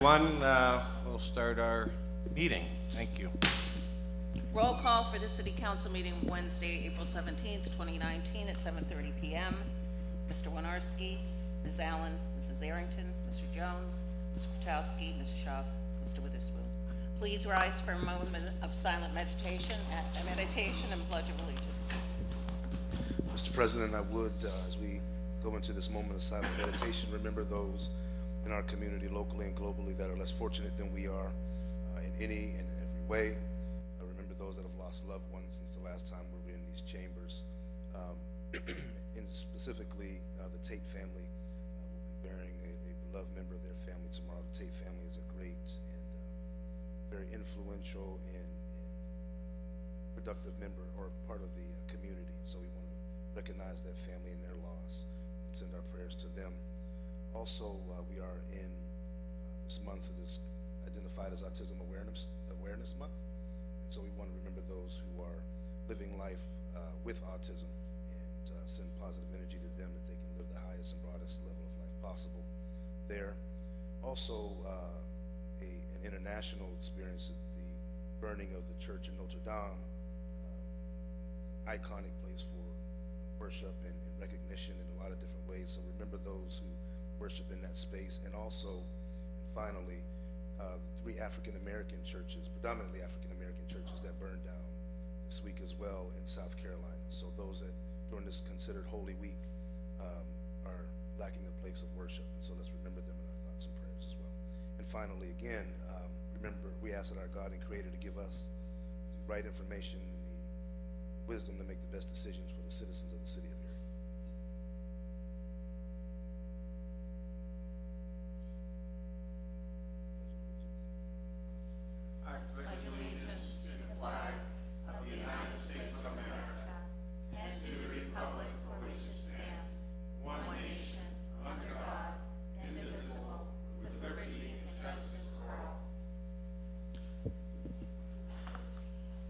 We'll start our meeting. Thank you. Roll call for the city council meeting of Wednesday, April 17th, 2019 at 7:30 PM. Mr. Winarski, Ms. Allen, Mrs. Arrington, Mr. Jones, Mr. Kwiatkowski, Mr. Schaaf, Mr. Witherspoon. Please rise for a moment of silent meditation and pledge of allegiance. Mr. President, I would, as we go into this moment of silent meditation, remember those in our community, locally and globally, that are less fortunate than we are in any and every way. Remember those that have lost loved ones since the last time we were in these chambers. And specifically, the Tate family will be burying a beloved member of their family tomorrow. The Tate family is a great and very influential and productive member or part of the community. So we want to recognize that family and their loss and send our prayers to them. Also, we are in this month that is identified as Autism Awareness Month. And so we want to remember those who are living life with autism and send positive energy to them that they can live the highest and broadest level of life possible there. Also, an international experience at the burning of the church in Notre Dame, iconic place for worship and recognition in a lot of different ways. So remember those who worship in that space. And also, and finally, the 3 African-American churches, predominantly African-American churches, that burned down this week as well in South Carolina. So those that during this considered Holy Week are lacking a place of worship. And so let's remember them in our thoughts and prayers as well. And finally, again, remember, we ask that our God and Creator to give us the right information and the wisdom to make the best decisions for the citizens of the city of Erie.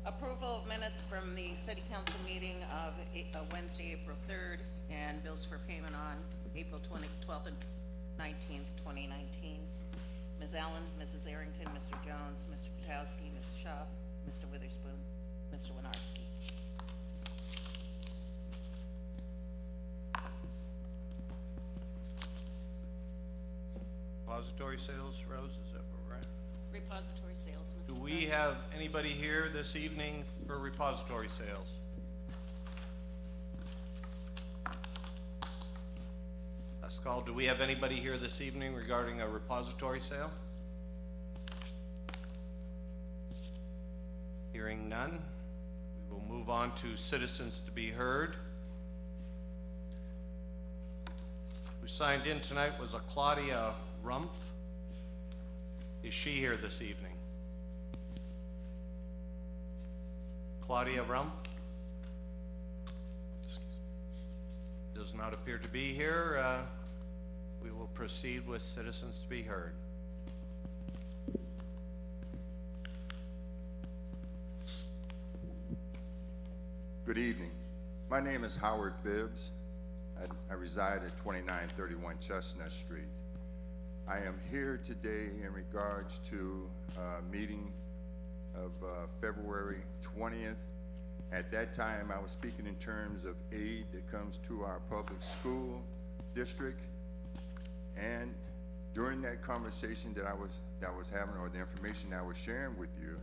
Approval of minutes from the city council meeting of Wednesday, April 3rd, and bills for payment on April 12th and 19th, 2019. Ms. Allen, Mrs. Arrington, Mr. Jones, Mr. Kwiatkowski, Ms. Schaaf, Mr. Witherspoon, Mr. Winarski. Repository sales, Rose, is that where we're at? Repository sales, Mr. Do we President. have anybody here this evening for repository sales? Last call, do we have anybody here this evening regarding a repository sale? Hearing none, we will move on to citizens to be heard. Who signed in tonight was a Claudia Rumpf. Is she here this evening? Claudia Rumpf? Does not appear to be here. We will proceed with citizens to be heard. Good evening. My name is Howard Bibbs. I reside at 2931 Chestnut Street. I am here today in regards to a meeting of February 20th. At that time, I was speaking in terms of aid that comes to our public school district. And during that conversation that I was having, or the information I was sharing with you,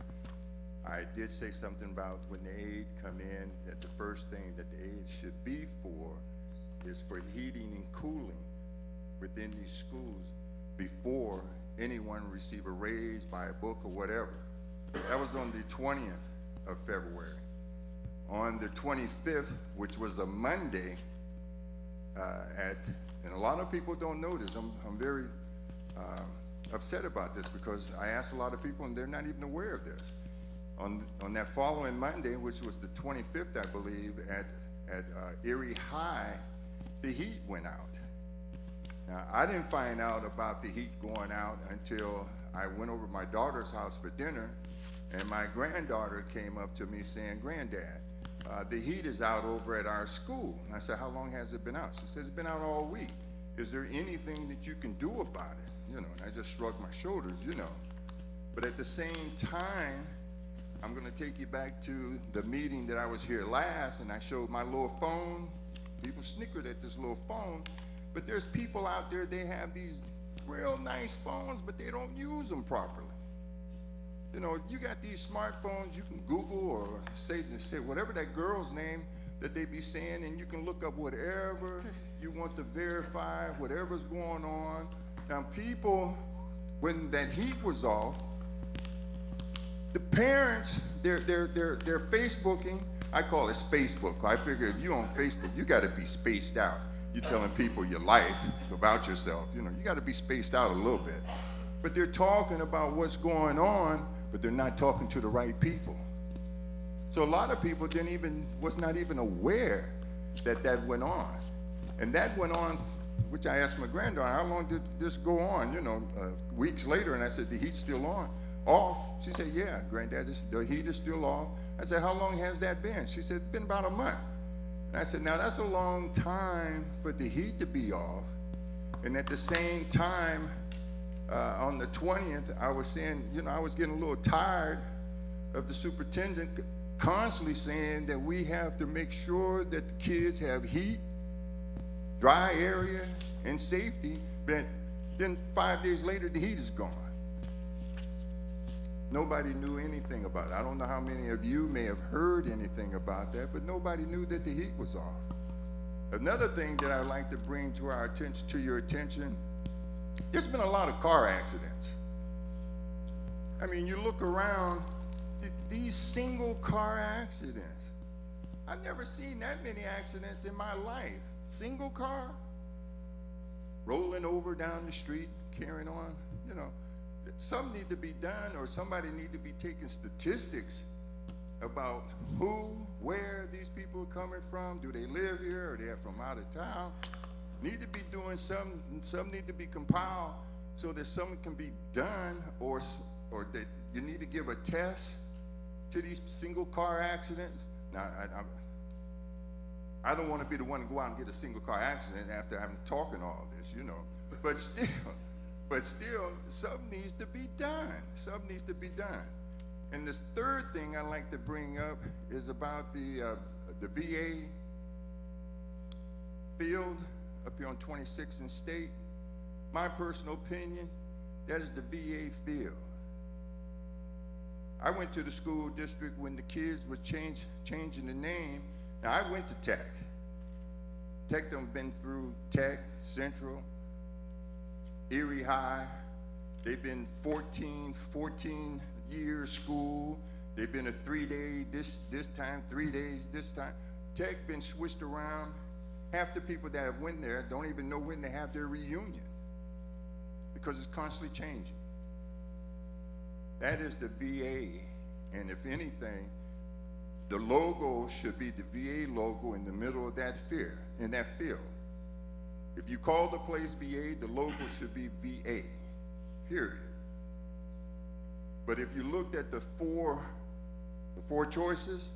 I did say something about when the aid come in, that the first thing that the aid should be for is for heating and cooling within these schools before anyone receive a raise, buy a book, or whatever. That was on the 20th of February. On the 25th, which was a Monday, and a lot of people don't know this, I'm very upset about this, because I asked a lot of people and they're not even aware of this. On that following Monday, which was the 25th, I believe, at Erie High, the heat went out. Now, I didn't find out about the heat going out until I went over to my daughter's house for dinner, and my granddaughter came up to me saying, "Granddad, the heat is out over at our school." And I said, "How long has it been out?" She said, "It's been out all week. Is there anything that you can do about it?" you know, and I just shrugged my shoulders, you know. But at the same time, I'm gonna take you back to the meeting that I was here last, and I showed my little phone. People snickered at this little phone, but there's people out there, they have these real nice phones, but they don't use them properly. You know, you got these smartphones, you can Google or say whatever that girl's name that they be saying, and you can look up whatever you want to verify, whatever's going on. Now people, when that heat was off, the parents, they're Facebooking. I call it Spacebook. I figure if you on Facebook, you got to be spaced out. You're telling people your life about yourself. You know, you got to be spaced out a little bit. But they're talking about what's going on, but they're not talking to the right people. So a lot of people was not even aware that that went on. And that went on, which I asked my granddaughter, how long did this go on? You know, weeks later, and I said, the heat's still on? Off? She said, yeah, Granddad, the heat is still off. I said, how long has that been? She said, it's been about a month. And I said, now that's a long time for the heat to be off. And at the same time, on the 20th, I was saying, you know, I was getting a little tired of the superintendent constantly saying that we have to make sure that the kids have heat, dry area, and safety. But then 5 days later, the heat is gone. Nobody knew anything about it. I don't know how many of you may have heard anything about that, but nobody knew that the heat was off. Another thing that I'd like to bring to our attention, to your attention, there's been a lot of car accidents. I mean, you look around, these single car accidents. I've never seen that many accidents in my life. Single car, rolling over down the street, carrying on, you know. Something need to be done, or somebody need to be taking statistics about who, where these people are coming from. Do they live here, or they're from out of town? Need to be doing something. Some need to be compiled so that something can be done, or that you need to give a test to these single car accidents. Now, I don't want to be the one to go out and get a single car accident after I'm talking all this, you know. But still, something needs to be done. Something needs to be done. And this third thing I like to bring up is about the VA field up here on 26th and State. My personal opinion, that is the VA field. I went to the school district when the kids was changing the name. Now, I went to Tech. Tech done been through Tech, Central, Erie High. They've been 14 years school. They've been a 3-day this time, 3 days this time. Tech been switched around. Half the people that have went there don't even know when they have their reunion because it's constantly changing. That is the VA, and if anything, the logo should be the VA logo in the middle of that field. If you call the place VA, the logo should be VA, period. But if you looked at the four choices,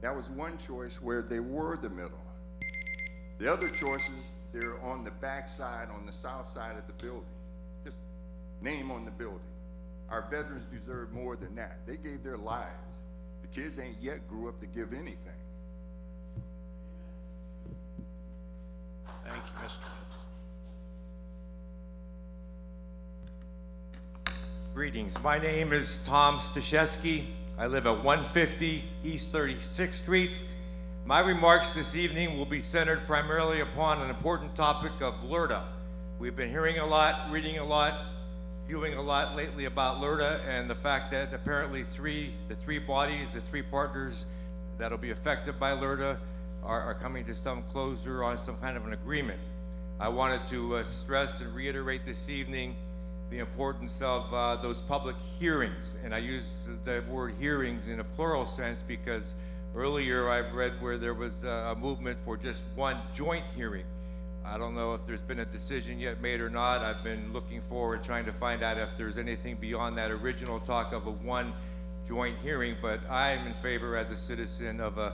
that was one choice where they were the middle. The other choices, they're on the back side, on the south side of the building. Just name on the building. Our veterans deserve more than that. They gave their lives. The kids ain't yet grew up to give anything. Thank you, Mr. Gibbs. Greetings. My name is Tom Staszewski. I live at 150 East 36th Street. My remarks this evening will be centered primarily upon an important topic of LRTA. We've been hearing a lot, reading a lot, viewing a lot lately about LRTA and the fact that apparently the three bodies, the three partners that'll be affected by LRTA are coming to some closure on some kind of an agreement. I wanted to stress and reiterate this evening the importance of those public hearings, and I use the word hearings in a plural sense because earlier I've read where there was a movement for just one joint hearing. I don't know if there's been a decision yet made or not. I've been looking forward, trying to find out if there's anything beyond that original talk of a one joint hearing, but I'm in favor as a citizen of a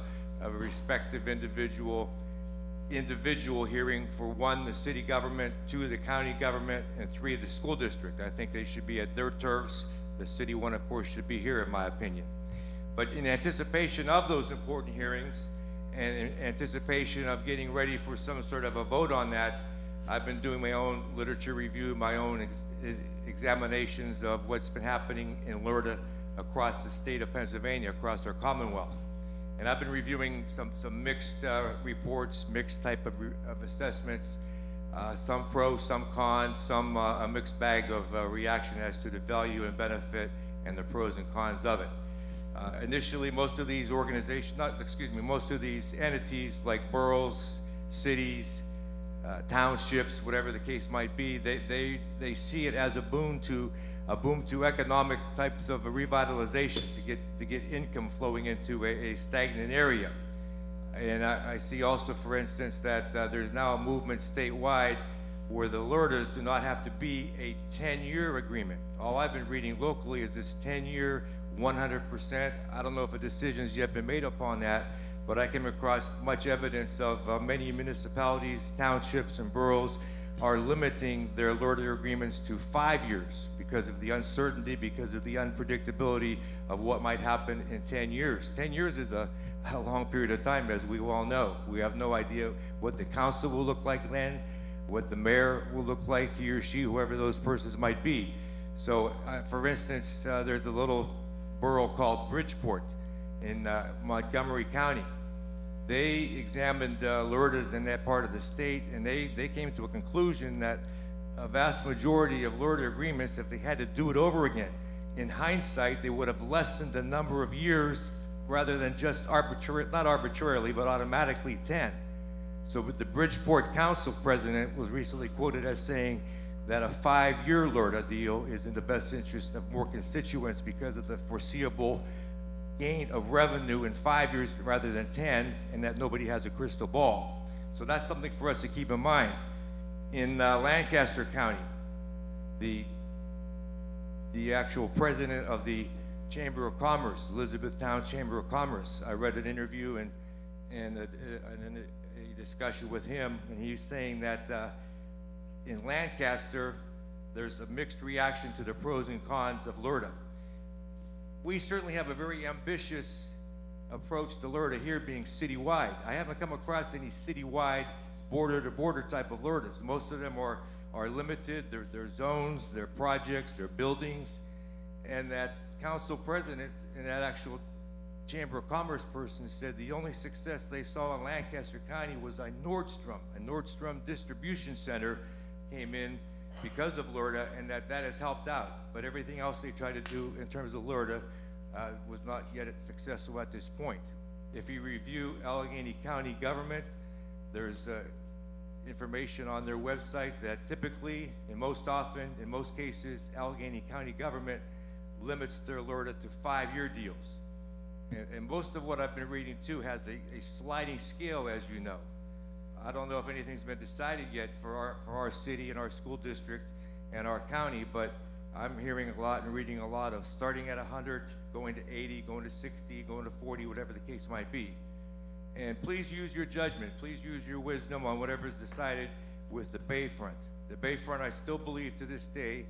respective individual individual hearing for 1, the city government, 2, the county government, and 3, the school district. I think they should be at their turfs. The city one, of course, should be here, in my opinion. But in anticipation of those important hearings and in anticipation of getting ready for some sort of a vote on that, I've been doing my own literature review, my own examinations of what's been happening in LERTA across the state of Pennsylvania, across our Commonwealth. And I've been reviewing some mixed reports, mixed type of assessments, some pro, some con, some a mixed bag of reaction as to the value and benefit and the pros and cons of it. Initially, most of these organizations, most of these entities like boroughs, cities, townships, whatever the case might be, they see it as a boom to economic types of revitalization to get income flowing into a stagnant area. And I see also, for instance, that there's now a movement statewide where the LERTAs do not have to be a 10-year agreement. All I've been reading locally is this 10-year, 100%. I don't know if a decision's yet been made upon that, but I came across much evidence of many municipalities, townships, and boroughs are limiting their LERTA agreements to 5 years because of the uncertainty, because of the unpredictability of what might happen in 10 years. 10 years is a long period of time, as we all know. We have no idea what the council will look like then, what the mayor will look like, he or she, whoever those persons might be. So, for instance, there's a little borough called Bridgeport in Montgomery County. They examined LERTAs in that part of the state, and they came to a conclusion that a vast majority of LERTA agreements, if they had to do it over again, in hindsight, they would have lessened the number of years rather than just not arbitrarily, but automatically 10. So the Bridgeport Council president was recently quoted as saying that a 5-year LERTA deal is in the best interest of more constituents because of the foreseeable gain of revenue in 5 years rather than 10, and that nobody has a crystal ball. So that's something for us to keep in mind. In Lancaster County, the actual president of the Chamber of Commerce, Elizabethtown Chamber of Commerce, I read an interview and a discussion with him, and he's saying that in Lancaster, there's a mixed reaction to the pros and cons of LERTA. We certainly have a very ambitious approach to LERTA here being citywide. I haven't come across any citywide border-to-border type of LERTAs. Most of them are limited, they're zones, they're projects, they're buildings, and that council president and that actual Chamber of Commerce person said the only success they saw in Lancaster County was a Nordstrom distribution center came in because of LERTA, and that has helped out. But everything else they tried to do in terms of LERTA was not yet successful at this point. If you review Allegheny County government, there's information on their website that typically, and most often, in most cases, Allegheny County government limits their LERTA to 5-year deals. And most of what I've been reading too has a sliding scale, as you know. I don't know if anything's been decided yet for our city and our school district and our county, but I'm hearing a lot and reading a lot of starting at 100, going to 80, going to 60, going to 40, whatever the case might be. And please use your judgment, please use your wisdom on whatever is decided with the Bayfront. The Bayfront, I still believe to this day,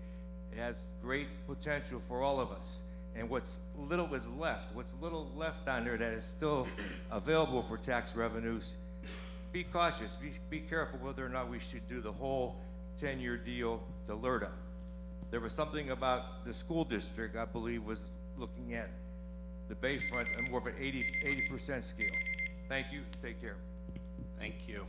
has great potential for all of us. And what's little left on there that is still available for tax revenues, be cautious, be careful whether or not we should do the whole 10-year deal to LERTA. There was something about the school district, I believe, was looking at the Bayfront on more of an 80% scale. Thank you, take care. Thank you.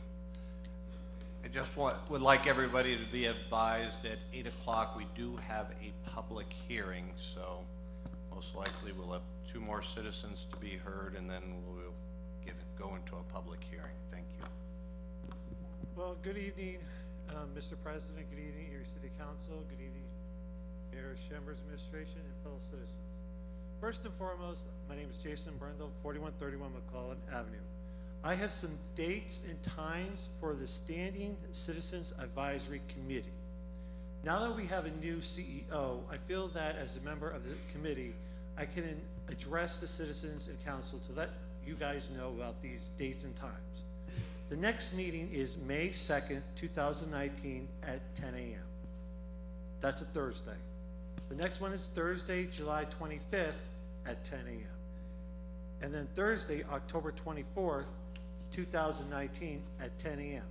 I just would like everybody to be advised at 8 o'clock, we do have a public hearing, so most likely we'll have 2 more citizens to be heard, and then we'll go into a public hearing. Thank you. Well, good evening, Mr. President. Good evening, Erie City Council. Good evening, Mayor Chambers Administration and fellow citizens. First and foremost, my name is Jason Brundle, 4131 McClellan Avenue. I have some dates and times for the Standing Citizens Advisory Committee. Now that we have a new CEO, I feel that as a member of the committee, I can address the citizens and council to let you guys know about these dates and times. The next meeting is May 2nd, 2019 at 10 a.m. That's a Thursday. The next one is Thursday, July 25th at 10 a.m. And then Thursday, October 24th, 2019 at 10 a.m.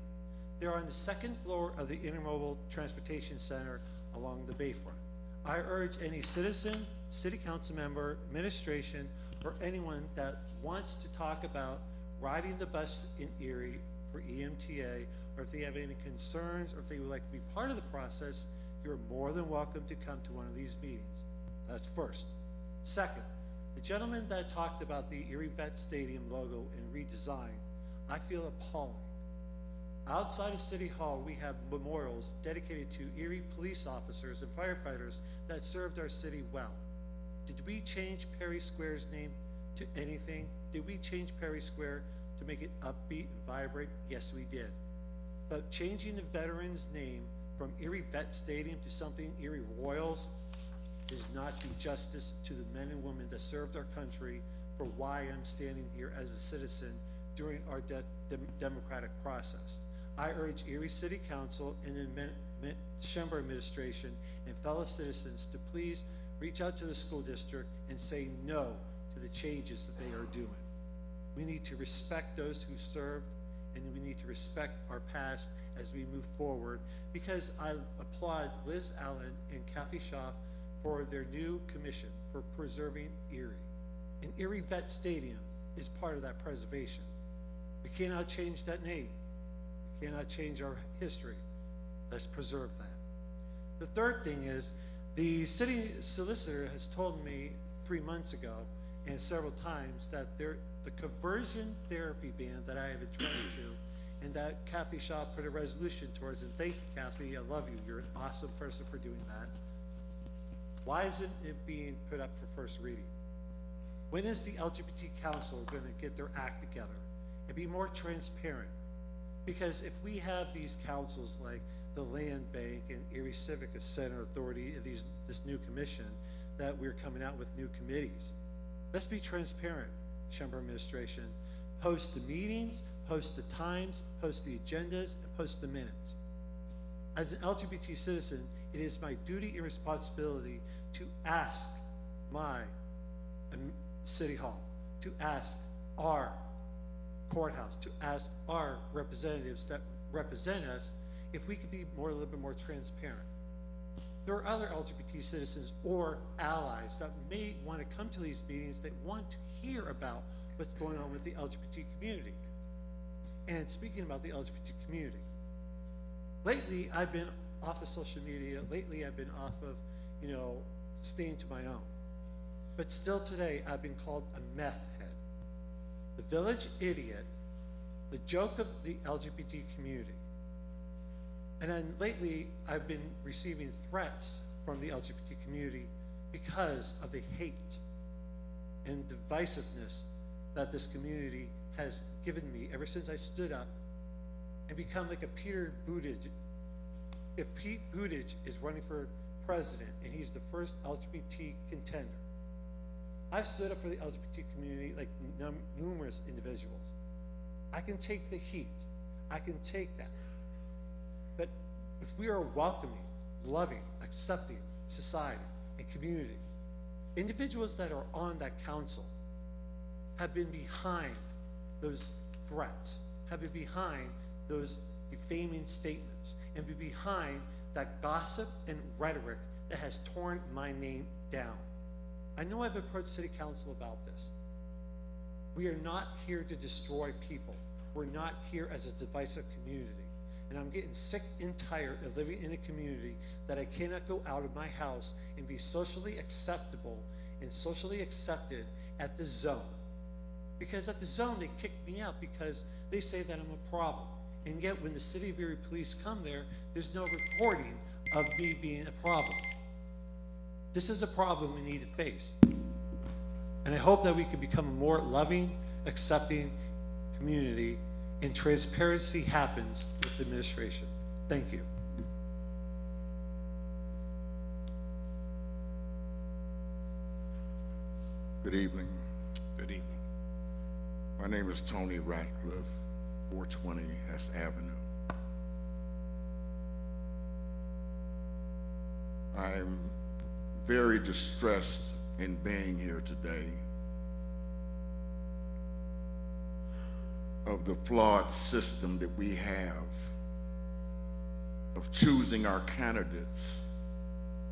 They're on the second floor of the Intermodal Transportation Center along the Bayfront. I urge any citizen, city council member, administration, or anyone that wants to talk about riding the bus in Erie for EMTA, or if they have any concerns, or if they would like to be part of the process, you're more than welcome to come to one of these meetings. That's first. Second, the gentleman that talked about the Erie Vet Stadium logo and redesign, I feel appalling. Outside of City Hall, we have memorials dedicated to Erie police officers and firefighters that served our city well. Did we change Perry Square's name to anything? Did we change Perry Square to make it upbeat and vibrant? Yes, we did. But changing the veteran's name from Erie Vet Stadium to something Erie Royals does not do justice to the men and women that served our country, for why I'm standing here as a citizen during our democratic process. I urge Erie City Council and the Schember administration and fellow citizens to please reach out to the school district and say no to the changes that they are doing. We need to respect those who served, and we need to respect our past as we move forward, because I applaud Liz Allen and Kathy Schaaf for their new commission for preserving Erie. And Erie Vet Stadium is part of that preservation. We cannot change that name. We cannot change our history. Let's preserve that. The third thing is, the city solicitor has told me 3 months ago and several times that the conversion therapy ban that I have addressed to, and that Kathy Shaw put a resolution towards, and thank you, Kathy, I love you, you're an awesome person for doing that. Why isn't it being put up for first reading? When is the LGBT Council going to get their act together and be more transparent? Because if we have these councils like the Land Bank and Erie Civic Center Authority, this new commission, that we're coming out with new committees, let's be transparent, Chamber Administration. Post the meetings, post the times, post the agendas, and post the minutes. As an LGBT citizen, it is my duty and responsibility to ask my City Hall, to ask our courthouse, to ask our representatives that represent us if we could be a little bit more transparent. There are other LGBT citizens or allies that may want to come to these meetings, that want to hear about what's going on with the LGBT community. And speaking about the LGBT community, lately I've been off of social media. Lately I've been off of, staying to my own. But still today I've been called a meth head, the village idiot, the joke of the LGBT community. And then lately I've been receiving threats from the LGBT community because of the hate and divisiveness that this community has given me ever since I stood up and become like a Peter Buttigieg. If Pete Buttigieg is running for president and he's the first LGBT contender, I've stood up for the LGBT community like numerous individuals. I can take the heat. I can take that. But if we are a welcoming, loving, accepting society and community, individuals that are on that council have been behind those threats, have been behind those defaming statements, and been behind that gossip and rhetoric that has torn my name down. I know I've approached City Council about this. We are not here to destroy people. We're not here as a divisive community. And I'm getting sick and tired of living in a community that I cannot go out of my house and be socially acceptable and socially accepted at the zone. Because at the zone, they kick me out because they say that I'm a problem. And yet when the City of Erie police come there, there's no reporting of me being a problem. This is a problem we need to face. And I hope that we can become a more loving, accepting community, and transparency happens with the administration. Thank you. Good evening. Good evening. My name is Tony Ratcliffe, 420 Hess Avenue. I'm very distressed in being here today of the flawed system that we have of choosing our candidates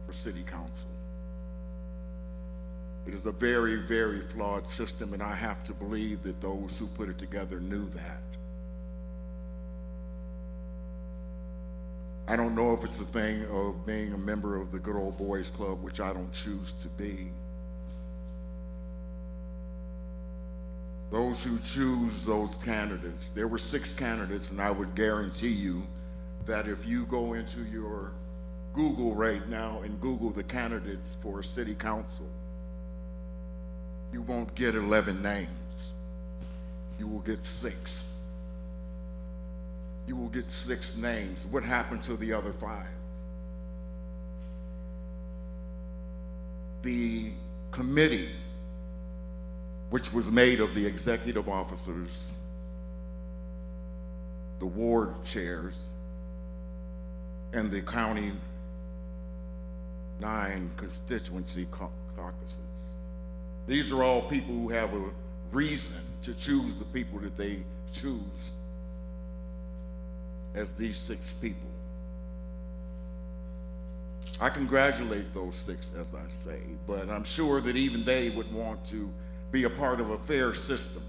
for city council. It is a very, very flawed system, and I have to believe that those who put it together knew that. I don't know if it's a thing of being a member of the good old boys club, which I don't choose to be. Those who choose those candidates, there were 6 candidates, and I would guarantee you that if you go into your Google right now and Google the candidates for city council, you won't get 11 names. You will get 6. You will get 6 names. What happened to the other 5? The committee, which was made of the executive officers, the ward chairs, and the county 9 constituency caucuses. These are all people who have a reason to choose the people that they choose as these 6 people. I congratulate those 6, as I say, but I'm sure that even they would want to be a part of a fair system.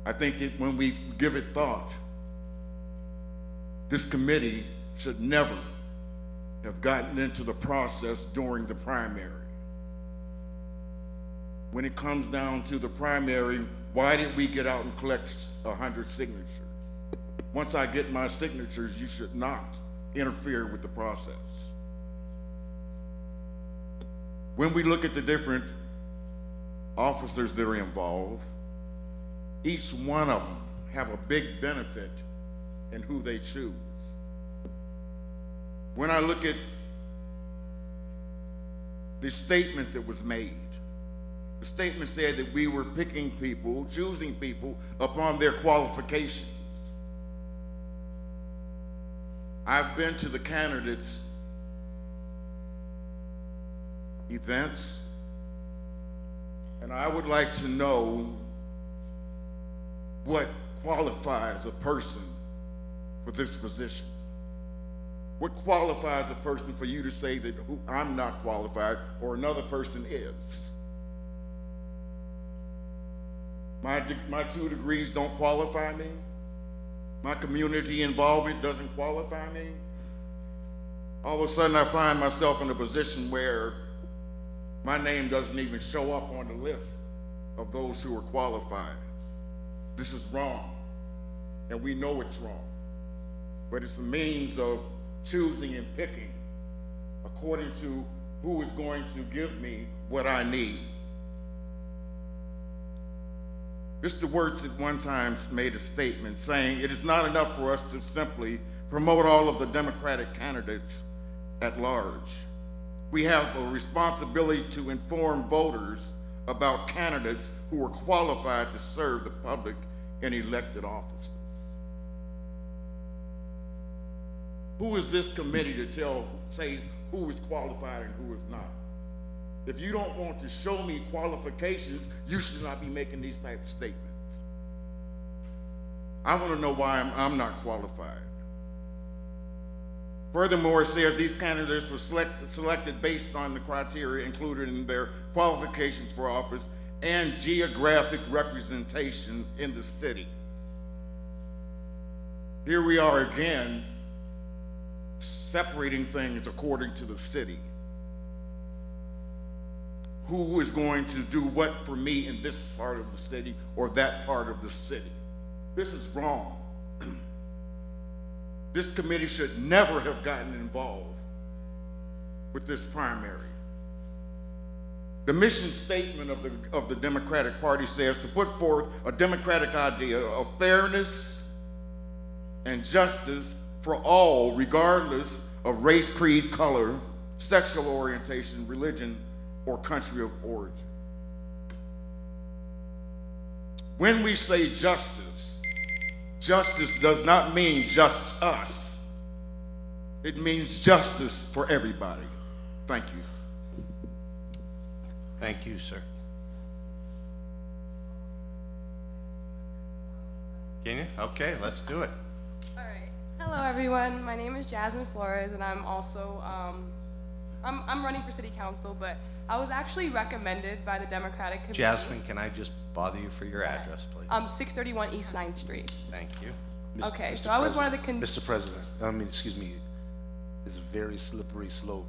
I think that when we give it thought, this committee should never have gotten into the process during the primary. When it comes down to the primary, why did we get out and collect 100 signatures? Once I get my signatures, you should not interfere with the process. When we look at the different officers that are involved, each one of them have a big benefit in who they choose. When I look at the statement that was made, the statement said that we were picking people, choosing people upon their qualifications. I've been to the candidates' events, and I would like to know what qualifies a person for this position. What qualifies a person for you to say that I'm not qualified or another person is? My 2 degrees don't qualify me. My community involvement doesn't qualify me. All of a sudden I find myself in a position where my name doesn't even show up on the list of those who are qualified. This is wrong, and we know it's wrong, but it's a means of choosing and picking according to who is going to give me what I need. Mr. Wirtz at one time made a statement saying, it is not enough for us to simply promote all of the Democratic candidates at large. We have a responsibility to inform voters about candidates who are qualified to serve the public in elected offices. Who is this committee to say who is qualified and who is not? If you don't want to show me qualifications, you should not be making these type of statements. I want to know why I'm not qualified. Furthermore, it says these candidates were selected based on the criteria included in their qualifications for office and geographic representation in the city. Here we are again, separating things according to the city. Who is going to do what for me in this part of the city or that part of the city? This is wrong. This committee should never have gotten involved with this primary. The mission statement of the Democratic Party says to put forth a democratic idea of fairness and justice for all, regardless of race, creed, color, sexual orientation, religion, or country of origin. When we say justice, justice does not mean just us. It means justice for everybody. Thank you. Thank you, sir. Can you? Okay, let's do it. All right. Hello, everyone. My name is Jasmine Flores, and I'm also I'm running for city council. But I was actually recommended by the Democratic Committee. Jasmine, can I just bother you for your address, please? 631 East 9th Street. Thank you. Okay, Mr. so I was one of the Mr. President, excuse me, it's a very slippery slope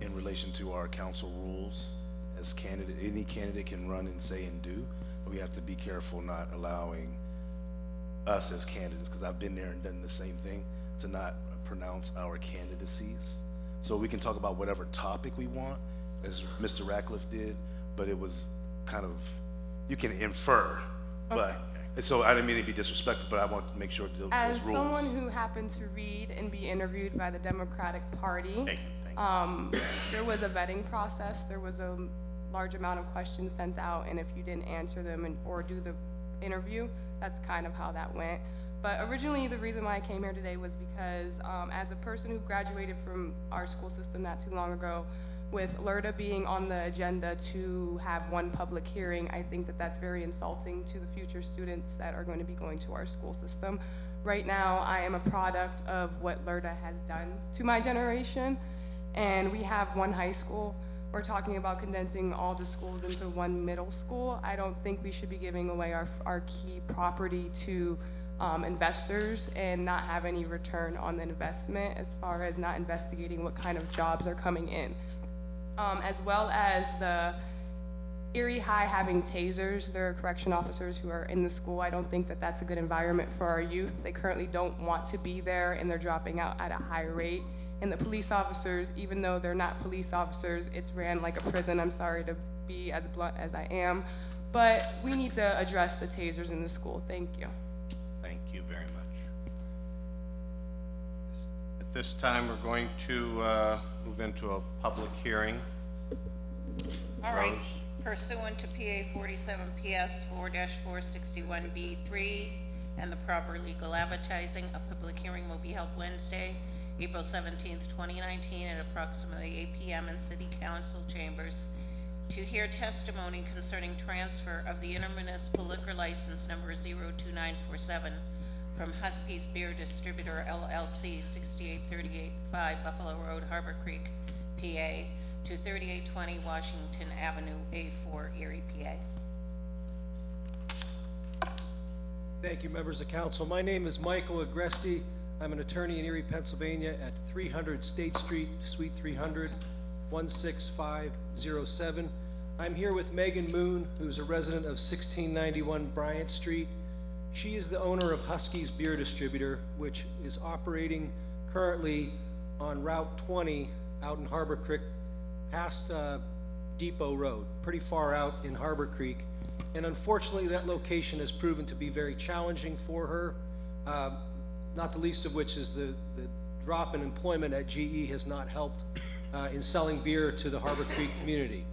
in relation to our council rules. As candidate, any candidate can run and say and do, but we have to be careful not allowing us as candidates, because I've been there and done the same thing, to not pronounce our candidacies. So we can talk about whatever topic we want, as Mr. Ratcliffe did, but it was kind of, you can infer, but, so I didn't mean to be disrespectful, but I want to make sure those As rules. someone who happened to read and be interviewed by the Democratic Party, Thank you. there was a vetting process. There was a large amount of questions sent out, and if you didn't answer them or do the interview, that's kind of how that went. But originally, the reason why I came here today was because as a person who graduated from our school system not too long ago, with LERTA being on the agenda to have one public hearing, I think that that's very insulting to the future students that are going to be going to our school system. Right now, I am a product of what LERTA has done to my generation, and we have one high school. We're talking about condensing all the schools into one middle school. I don't think we should be giving away our key property to investors and not have any return on the investment, as far as not investigating what kind of jobs are coming in. As well as the Erie High having tasers. There are correction officers who are in the school. I don't think that that's a good environment for our youth. They currently don't want to be there, and they're dropping out at a high rate. And the police officers, even though they're not police officers, it's ran like a prison. I'm sorry to be as blunt as I am, but we need to address the tasers in the school. Thank you. Thank you very much. At this time, we're going to move into a public hearing. All right, Rose? pursuant to PA 47 PS 4-461B3 and the proper legal advertising, a public hearing will be held Wednesday, April 17th, 2019 at approximately 8 p.m. in City Council chambers to hear testimony concerning transfer of the intermunicipal liquor license number 02947 from Husky's Beer Distributor LLC, 68385 Buffalo Road, Harbor Creek, PA, to 3820 Washington Avenue, A4, Erie, PA. Thank you, members of council. My name is Michael Agresti. I'm an attorney in Erie, Pennsylvania at 300 State Street, Suite 300, 16507. I'm here with Megan Moon, who's a resident of 1691 Bryant Street. She is the owner of Husky's Beer Distributor, which is operating currently on Route 20 out in Harbor Creek, past Depot Road, pretty far out in Harbor Creek. And unfortunately, that location has proven to be very challenging for her. Not the least of which is the drop in employment at GE has not helped in selling beer to the Harbor Creek community.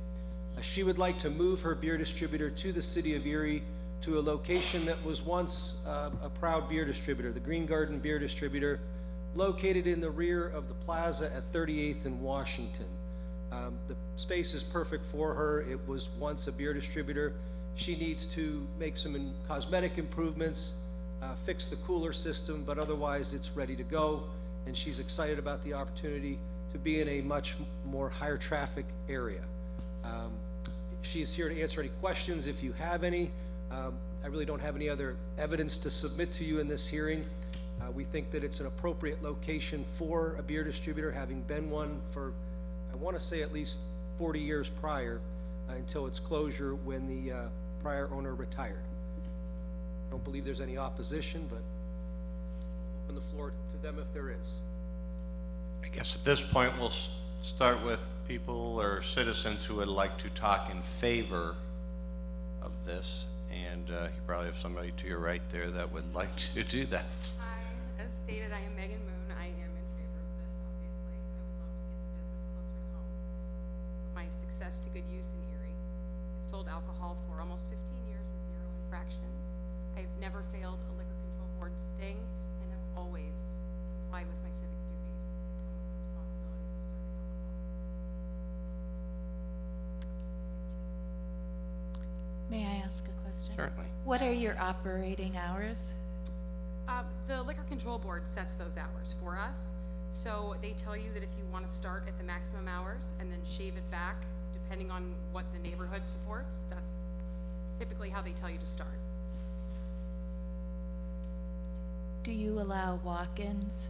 She would like to move her beer distributor to the city of Erie to a location that was once a proud beer distributor, the Green Garden Beer Distributor, located in the rear of the plaza at 38th and Washington. The space is perfect for her. It was once a beer distributor. She needs to make some cosmetic improvements, fix the cooler system, but otherwise it's ready to go, and she's excited about the opportunity to be in a much more higher traffic area. She's here to answer any questions if you have any. I really don't have any other evidence to submit to you in this hearing. We think that it's an appropriate location for a beer distributor, having been one for, I want to say, at least 40 years prior, until its closure when the prior owner retired. I don't believe there's any opposition, but I'll open the floor to them if there is. I guess at this point, we'll start with people or citizens who would like to talk in favor of this. And you probably have somebody to your right there that would like to do that. Hi, as stated, I am Megan Moon. I am in favor of this, obviously. I would love to get the business closer to home. My success to good use in Erie. I've sold alcohol for almost 15 years with zero in infractions. I've never failed a liquor control board sting and have always complied with my civic duties that come with the responsibilities of serving alcohol. May I ask a question? Certainly. What are your operating hours? The liquor control board sets those hours for us. So they tell you that if you want to start at the maximum hours and then shave it back, depending on what the neighborhood supports, that's typically how they tell you to start. Do you allow walk-ins,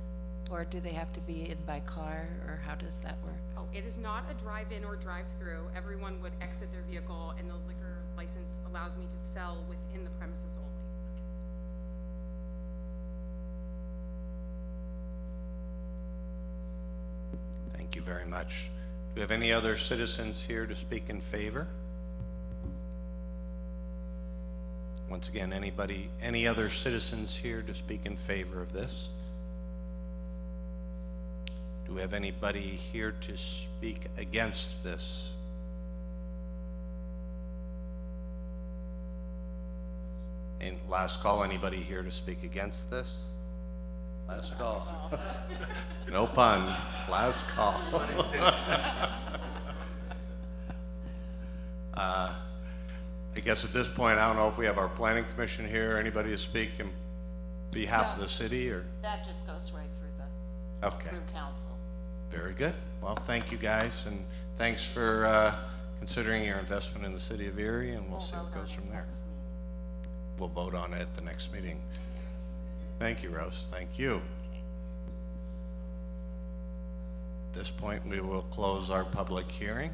or do they have to be in by car, or how does that work? Oh, it is not a drive-in or drive-through. Everyone would exit their vehicle, and the liquor license allows me to sell within the premises only. Thank you very much. Do we have any other citizens here to speak in favor? Once again, any other citizens here to speak in favor of this? Do we have anybody here to speak against this? And last call, anybody here to speak against this? Last call. No pun. Last call. I guess at this point, I don't know if we have our planning commission here, anybody to speak in behalf of the city, or? That just goes right through Okay, through council. very good. Well, thank you guys, and thanks for considering your investment in the city of Erie, and we'll see what vote on goes it from there. next meeting. We'll vote on it at the next meeting. Thank you, Rose. Thank you. At this point, we will close our public hearing.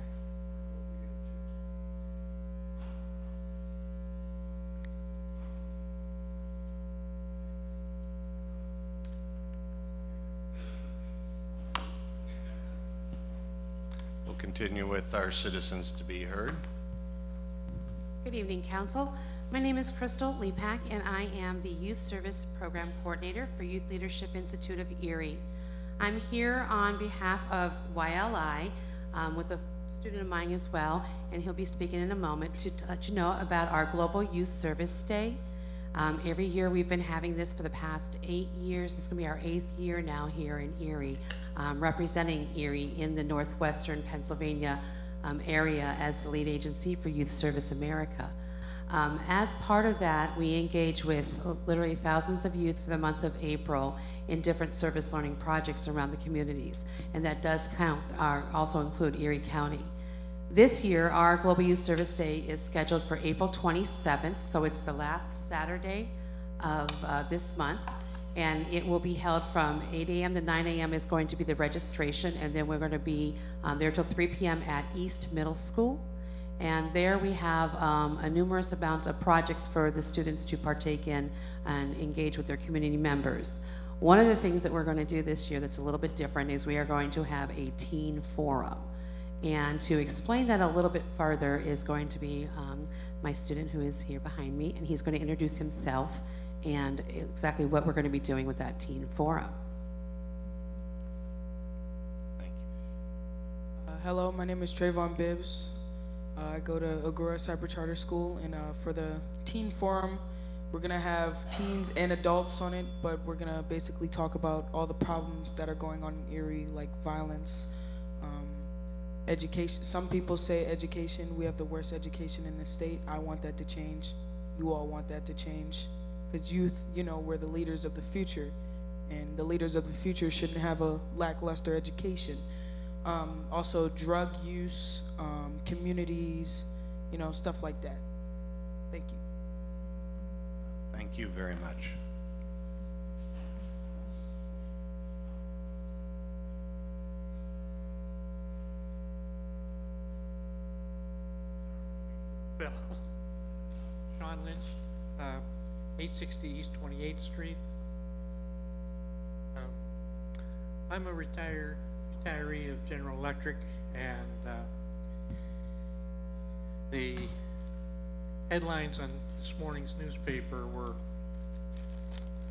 We'll continue with our citizens to be heard. Good evening, Council. My name is Crystal Lepak, and I am the Youth Service Program Coordinator for Youth Leadership Institute of Erie. I'm here on behalf of YLI with a student of mine as well, and he'll be speaking in a moment to let you know about our Global Youth Service Day. Every year we've been having this for the past 8 years. This is going to be our 8th year now here in Erie, representing Erie in the Northwestern Pennsylvania area as the lead agency for Youth Service America. As part of that, we engage with literally thousands of youth for the month of April in different service learning projects around the communities, and that does also include Erie County. This year, our Global Youth Service Day is scheduled for April 27th, so it's the last Saturday of this month, and it will be held from 8 a.m. to 9 a.m. is going to be the registration, and then we're going to be there till 3 p.m. at East Middle School. And there we have a numerous amount of projects for the students to partake in and engage with their community members. One of the things that we're going to do this year that's a little bit different is we are going to have a teen forum. And to explain that a little bit further is going to be my student who is here behind me, and he's going to introduce himself and exactly what we're going to be doing with that teen forum. Thank you. Hello, my name is Trayvon Bibbs. I go to Agora Cyber Charter School, and for the teen forum, we're gonna have teens and adults on it, but we're gonna basically talk about all the problems that are going on in Erie, like violence, education. Some people say education, we have the worst education in the state. I want that to change. You all want that to change. Because youth, you know, we're the leaders of the future, and the leaders of the future shouldn't have a lackluster education. Also drug use, communities, you know, stuff like that. Thank you. Thank you very much. Bill. Sean Lynch, 860 East 28th Street. I'm a retiree of General Electric, and the headlines on this morning's newspaper were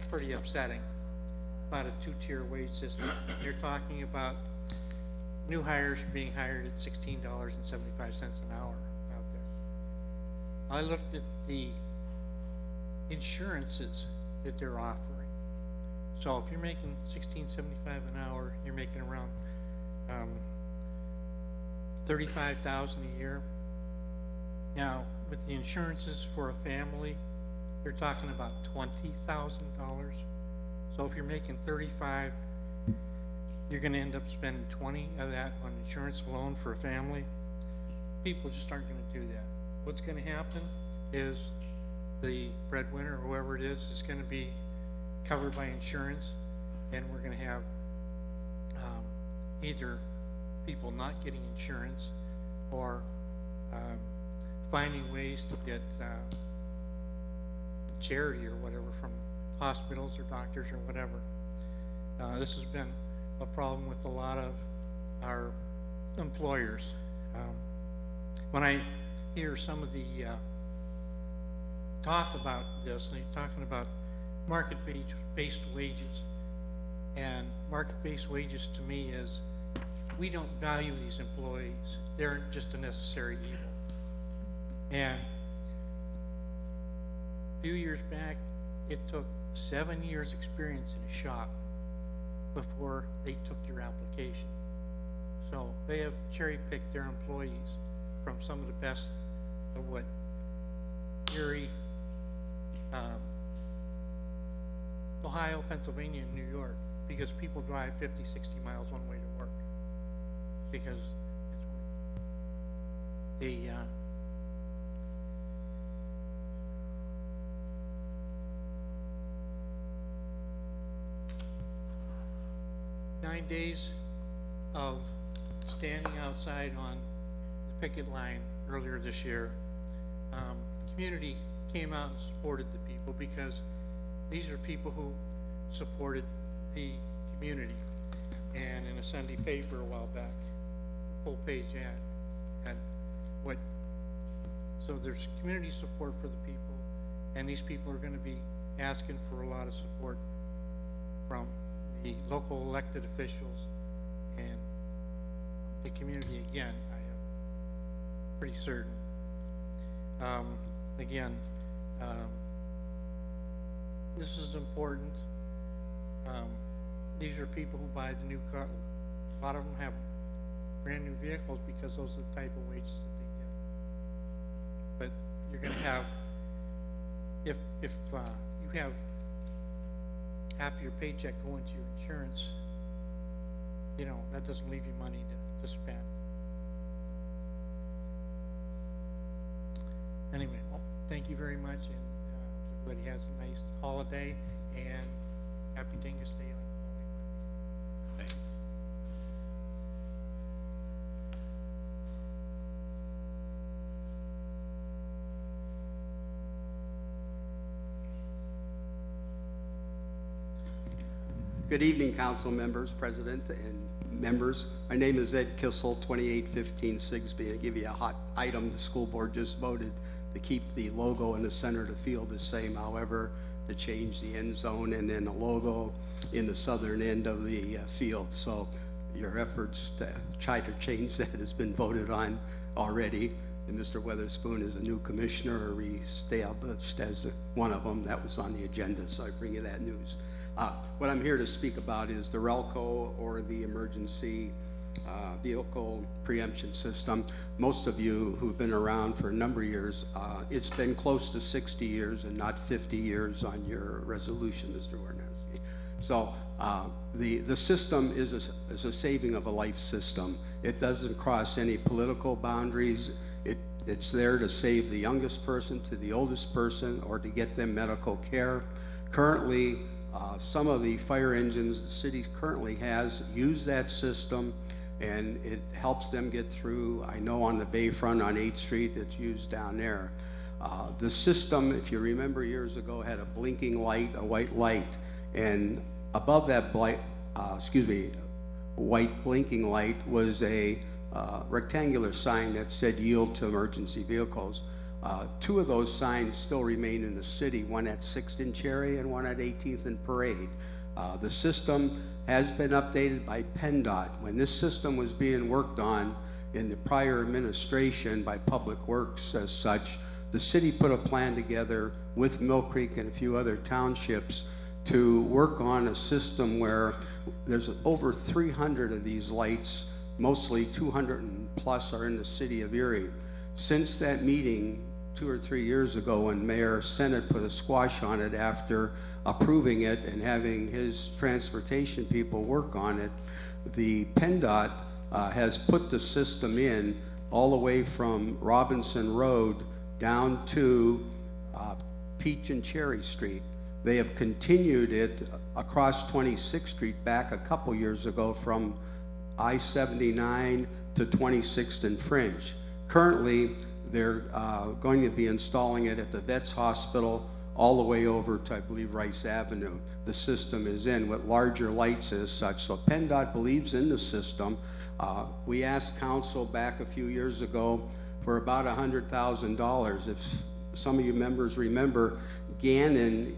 pretty upsetting about a two-tier wage system. They're talking about new hires being hired at $16.75 an hour out there. I looked at the insurances that they're offering. So if you're making $16.75 an hour, you're making around $35,000 a year. Now, with the insurances for a family, they're talking about $20,000. So if you're making 35, you're gonna end up spending 20 of that on insurance alone for a family. People just aren't gonna do that. What's gonna happen is the breadwinner, whoever it is gonna be covered by insurance, and we're gonna have either people not getting insurance or finding ways to get charity or whatever from hospitals or doctors or whatever. This has been a problem with a lot of our employers. When I hear some of the talk about this, they're talking about market-based wages. And market-based wages to me is, we don't value these employees. They're just a necessary evil. And a few years back, it took 7 years experience in a shop before they took your application. So they have cherry-picked their employees from some of the best of what Erie, Ohio, Pennsylvania, and New York, because people drive 50, 60 miles one way to work because it's the 9 days of standing outside on the picket line earlier this year, the community came out and supported the people, because these are people who supported the community. And in a Sunday paper a while back, full page ad, and so there's community support for the people, and these people are going to be asking for a lot of support from the local elected officials and the community again, I am pretty certain. This is important. These are people who buy the new car. A lot of them have brand new vehicles because those are the type of wages that they get. But you're going to have, if you have half your paycheck going to your insurance, you know, that doesn't leave you money to spend. Anyway, well, thank you very much, and everybody has a nice holiday, and happy Dingus Day on Holy Monday. Good evening, council members, president, and members. My name is Ed Kissel, 2815 Sigsbee. I give you a hot item. The school board just voted to keep the logo in the center of the field the same. However, to change the end zone and then the logo in the southern end of the field. So your efforts to try to change that has been voted on already. And Mr. Weatherspoon is a new commissioner, established as one of them. That was on the agenda, so I bring you that news. What I'm here to speak about is the RELCO, or the Emergency Vehicle Preemption System. Most of you who've been around for a number of years, it's been close to 60 years and not 50 years on your resolution, Mr. Warnowski. So the system is a saving of a life system. It doesn't cross any political boundaries. It's there to save the youngest person to the oldest person, or to get them medical care. Currently, some of the fire engines the city currently has use that system, and it helps them get through. I know on the Bayfront on 8th Street, it's used down there. The system, if you remember years ago, had a blinking light, a white light, and above that white blinking light was a rectangular sign that said yield to emergency vehicles. Two of those signs still remain in the city, one at 6th and Cherry and one at 18th and Parade. The system has been updated by PennDOT. When this system was being worked on in the prior administration by Public Works as such, the city put a plan together with Mill Creek and a few other townships to work on a system where there's over 300 of these lights, mostly 200 and plus are in the city of Erie. Since that meeting 2 or 3 years ago, when Mayor Senate put a squash on it after approving it and having his transportation people work on it, the PennDOT has put the system in all the way from Robinson Road down to Peach and Cherry Street. They have continued it across 26th Street back a couple years ago from I-79 to 26th and Fringe. Currently, they're going to be installing it at the Vets Hospital all the way over to, I believe, Rice Avenue. The system is in with larger lights as such. So PennDOT believes in the system. We asked council back a few years ago for about $100,000. If some of you members remember, Gannon,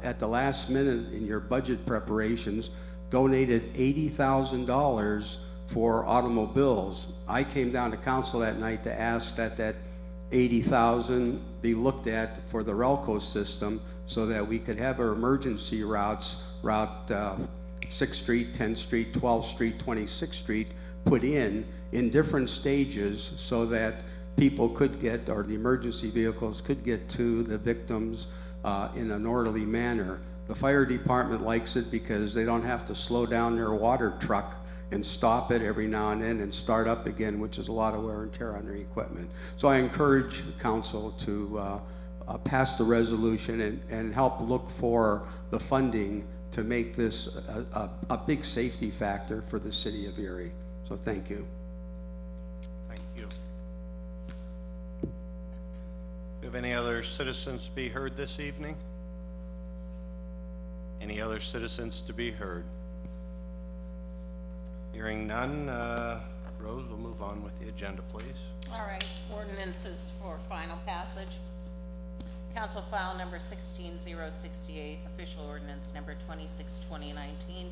at the last minute in your budget preparations, donated $80,000 for automobiles. I came down to council that night to ask that that $80,000 be looked at for the Relco system so that we could have our emergency routes, Route 6th Street, 10th Street, 12th Street, 26th Street, put in different stages so that people could get, or the emergency vehicles could get to the victims in an orderly manner. The fire department likes it because they don't have to slow down their water truck and stop it every now and then and start up again, which is a lot of wear and tear on their equipment. So I encourage council to pass the resolution and help look for the funding to make this a big safety factor for the city of Erie. So thank you. Thank you. Do you have any other citizens to be heard this evening? Any other citizens to be heard? Hearing none, Rose, we'll move on with the agenda, please. All right, ordinances for final passage. Council file number 16068, official ordinance number 26/2019,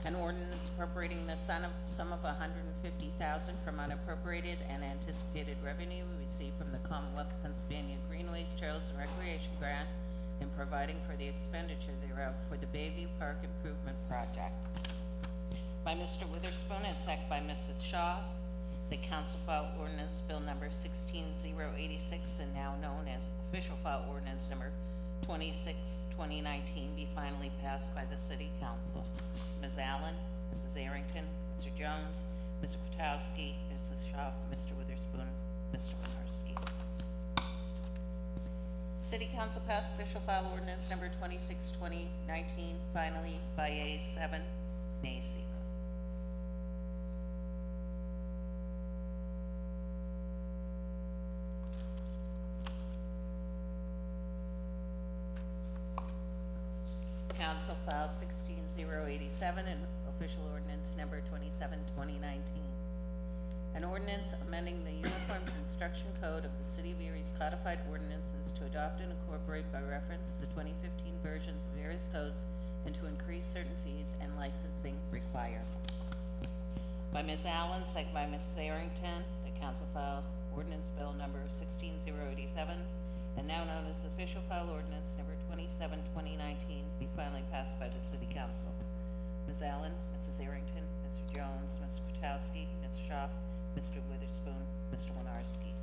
an ordinance appropriating the sum of $150,000 from unappropriated and anticipated revenue received from the Commonwealth of Pennsylvania Greenways, Trails, and Recreation Grant and providing for the expenditure thereof for the Bayview Park Improvement Project. By Mr. Witherspoon and second by Mrs. Shaw, the council file ordinance bill number 16086 and now known as official file ordinance number 26/2019 be finally passed by the city council. Ms. Allen, Mrs. Arrington, Mr. Jones, Mr. Kwiatkowski, Mrs. Shaw, Mr. Witherspoon, Mr. Winarski. City council passed official file ordinance number 26/2019 finally by yeas 7, nays 0. Council file 16087 and official ordinance number 27/2019. An ordinance amending the Uniform Construction Code of the City of Erie's codified ordinances to adopt and incorporate by reference the 2015 versions of various codes and to increase certain fees and licensing requirements. By Ms. Allen, second by Mrs. Arrington, the council file ordinance bill number 16087 and now known as official file ordinance number 27/2019 be finally passed by the city council. Ms. Allen, Mrs. Arrington, Mr. Jones, Mr. Kwiatkowski, Ms. Schaaf, Mr. Witherspoon, Mr. Winarski.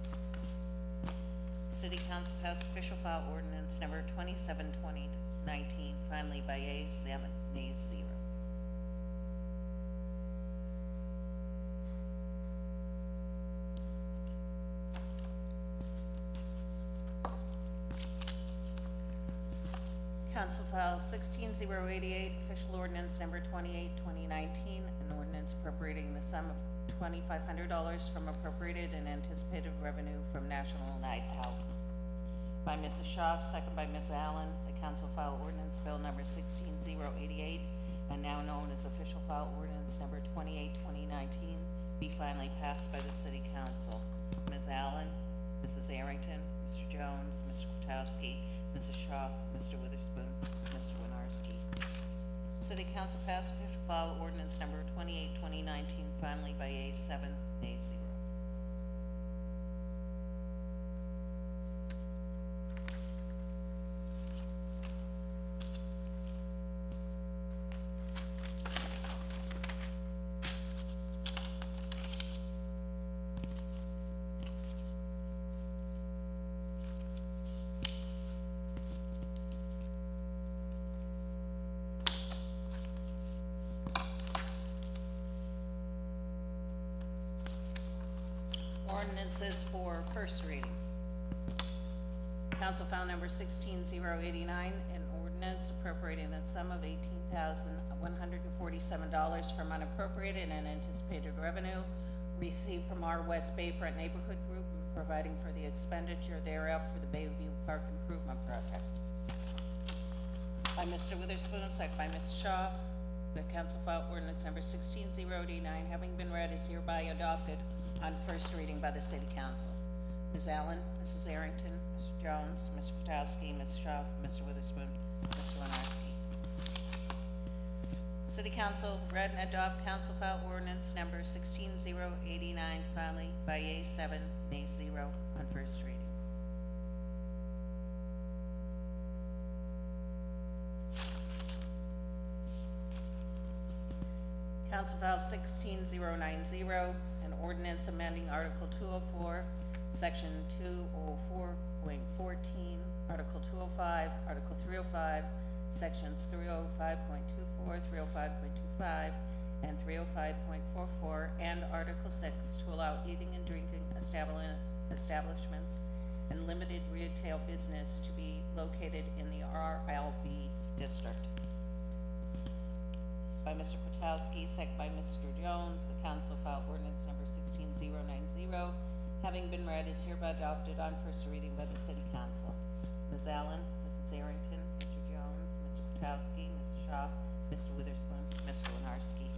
City council passed official file ordinance number 27/2019 finally by yeas 7, nays 0. Council file 16088, official ordinance number 28/2019, an ordinance appropriating the sum of $2,500 from appropriated and anticipated revenue from National Night Out. By Mrs. Schaaf, second by Ms. Allen, the council file ordinance bill number 16088, and now known as official file ordinance number 28/2019, be finally passed by the city council. Ms. Allen, Mrs. Arrington, Mr. Jones, Mr. Kwiatkowski, Mrs. Schaaf, Mr. Witherspoon, Mr. Winarski. City council passed official file ordinance number 28/2019 finally by yeas 7, nays 0. Ordinances for first reading. Council file number 16089, an ordinance appropriating the sum of $18,147 from unappropriated and anticipated revenue received from our West Bayfront Neighborhood Group and providing for the expenditure thereof for the Bayview Park Improvement Project. By Mr. Witherspoon, second by Ms. Shaw. The council file ordinance number 16089, having been read, is hereby adopted on first reading by the city council. Ms. Allen, Mrs. Arrington, Mr. Jones, Mr. Potowski, Ms. Shaw, Mr. Witherspoon, Mr. Winarski. City council read and adopt council file ordinance number 16089 finally by yea 7, nay 0 on first reading. Council file 16090, an ordinance amending Article 204, Section 204.14, Article 205, Article 305, Sections 305.24, 305.25, and 305.44, and Article 6 to allow eating and drinking establishments and limited retail business to be located in the RLB district. By Mr. Potowski, second by Mr. Jones, the council file ordinance number 16090, having been read, is hereby adopted on first reading by the city council. Ms. Allen, Mrs. Arrington, Mr. Jones, Mr. Potowski, Mrs. Shaw, Mr. Witherspoon, Mr. Winarski.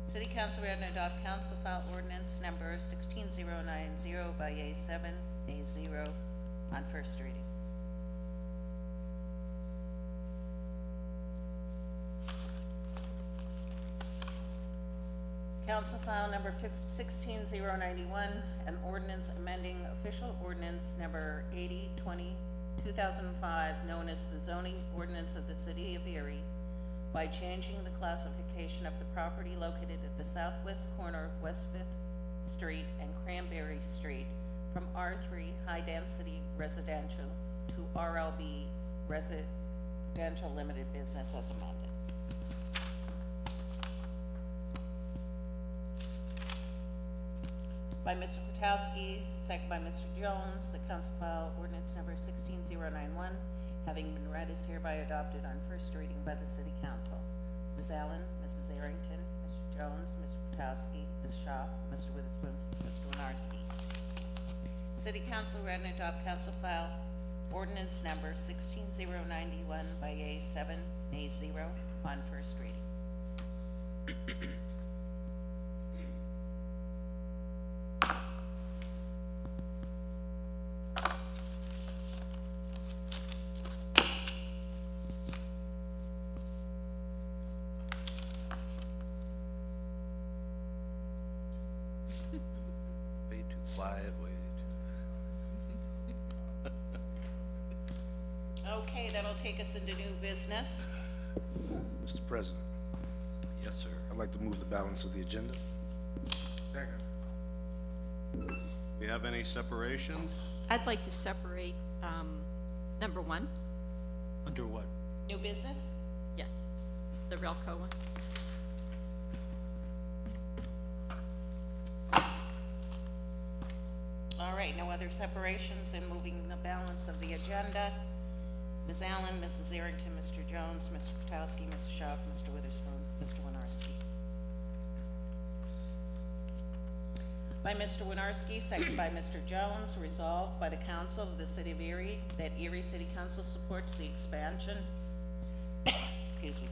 City council read and adopt council file ordinance number 16090 by yea 7, nay 0 on first reading. Council file number 16091, an ordinance amending official ordinance number 80/20/2005, known as the zoning ordinance of the city of Erie, by changing the classification of the property located at the southwest corner of West 5th Street and Cranberry Street from R3 High Density Residential to RLB Residential Limited Business as amended. By Mr. Potowski, second by Mr. Jones, the council file ordinance number 16091, having been read, is hereby adopted on first reading by the city council. Ms. Allen, Mrs. Arrington, Mr. Jones, Mr. Potowski, Ms. Shaw, Mr. Witherspoon, Mr. Winarski. City council read and adopt council file ordinance number 16091 by yea 7, nay 0 on first reading. Way too quiet, way too. Okay, that'll take us into new business. Mr. President, Yes, sir. I'd like to move the balance of the agenda. Second. We have any separations? I'd like to separate, number 1, Under what? New business? yes, the Relco one. All right, no other separations, and moving the balance of the agenda. Ms. Allen, Mrs. Arrington, Mr. Jones, Mr. Potowski, Mrs. Shaw, Mr. Witherspoon, Mr. Winarski. By Mr. Winarski, second by Mr. Jones, resolved by the council of the city of Erie that Erie City Council supports the expansion, excuse me,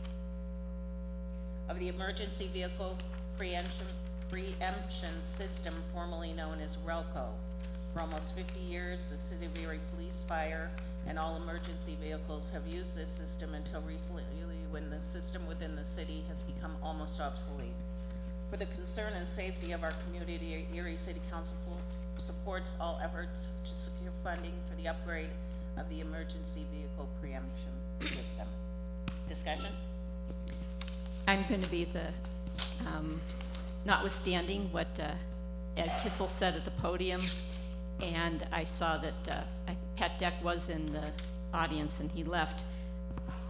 of the emergency vehicle preemption system formerly known as RELCO. For almost 50 years, the city of Erie Police, Fire, and all emergency vehicles have used this system until recently, when the system within the city has become almost obsolete. For the concern and safety of our community, Erie City Council supports all efforts to secure funding for the upgrade of the emergency vehicle preemption system. Discussion? I'm going to be the, notwithstanding what Ed Kissel said at the podium, and I saw that Pat Deck was in the audience and he left.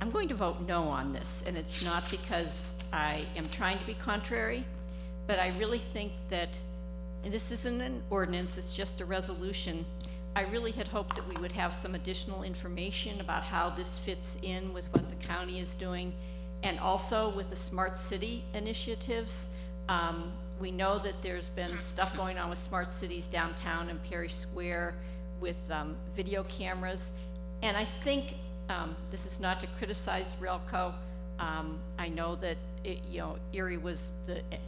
I'm going to vote no on this, and it's not because I am trying to be contrary, but I really think that and this isn't an ordinance, it's just a resolution. I really had hoped that we would have some additional information about how this fits in with what the county is doing, and also with the smart city initiatives. We know that there's been stuff going on with smart cities downtown and Perry Square with video cameras, and I think this is not to criticize Relco. I know that Erie was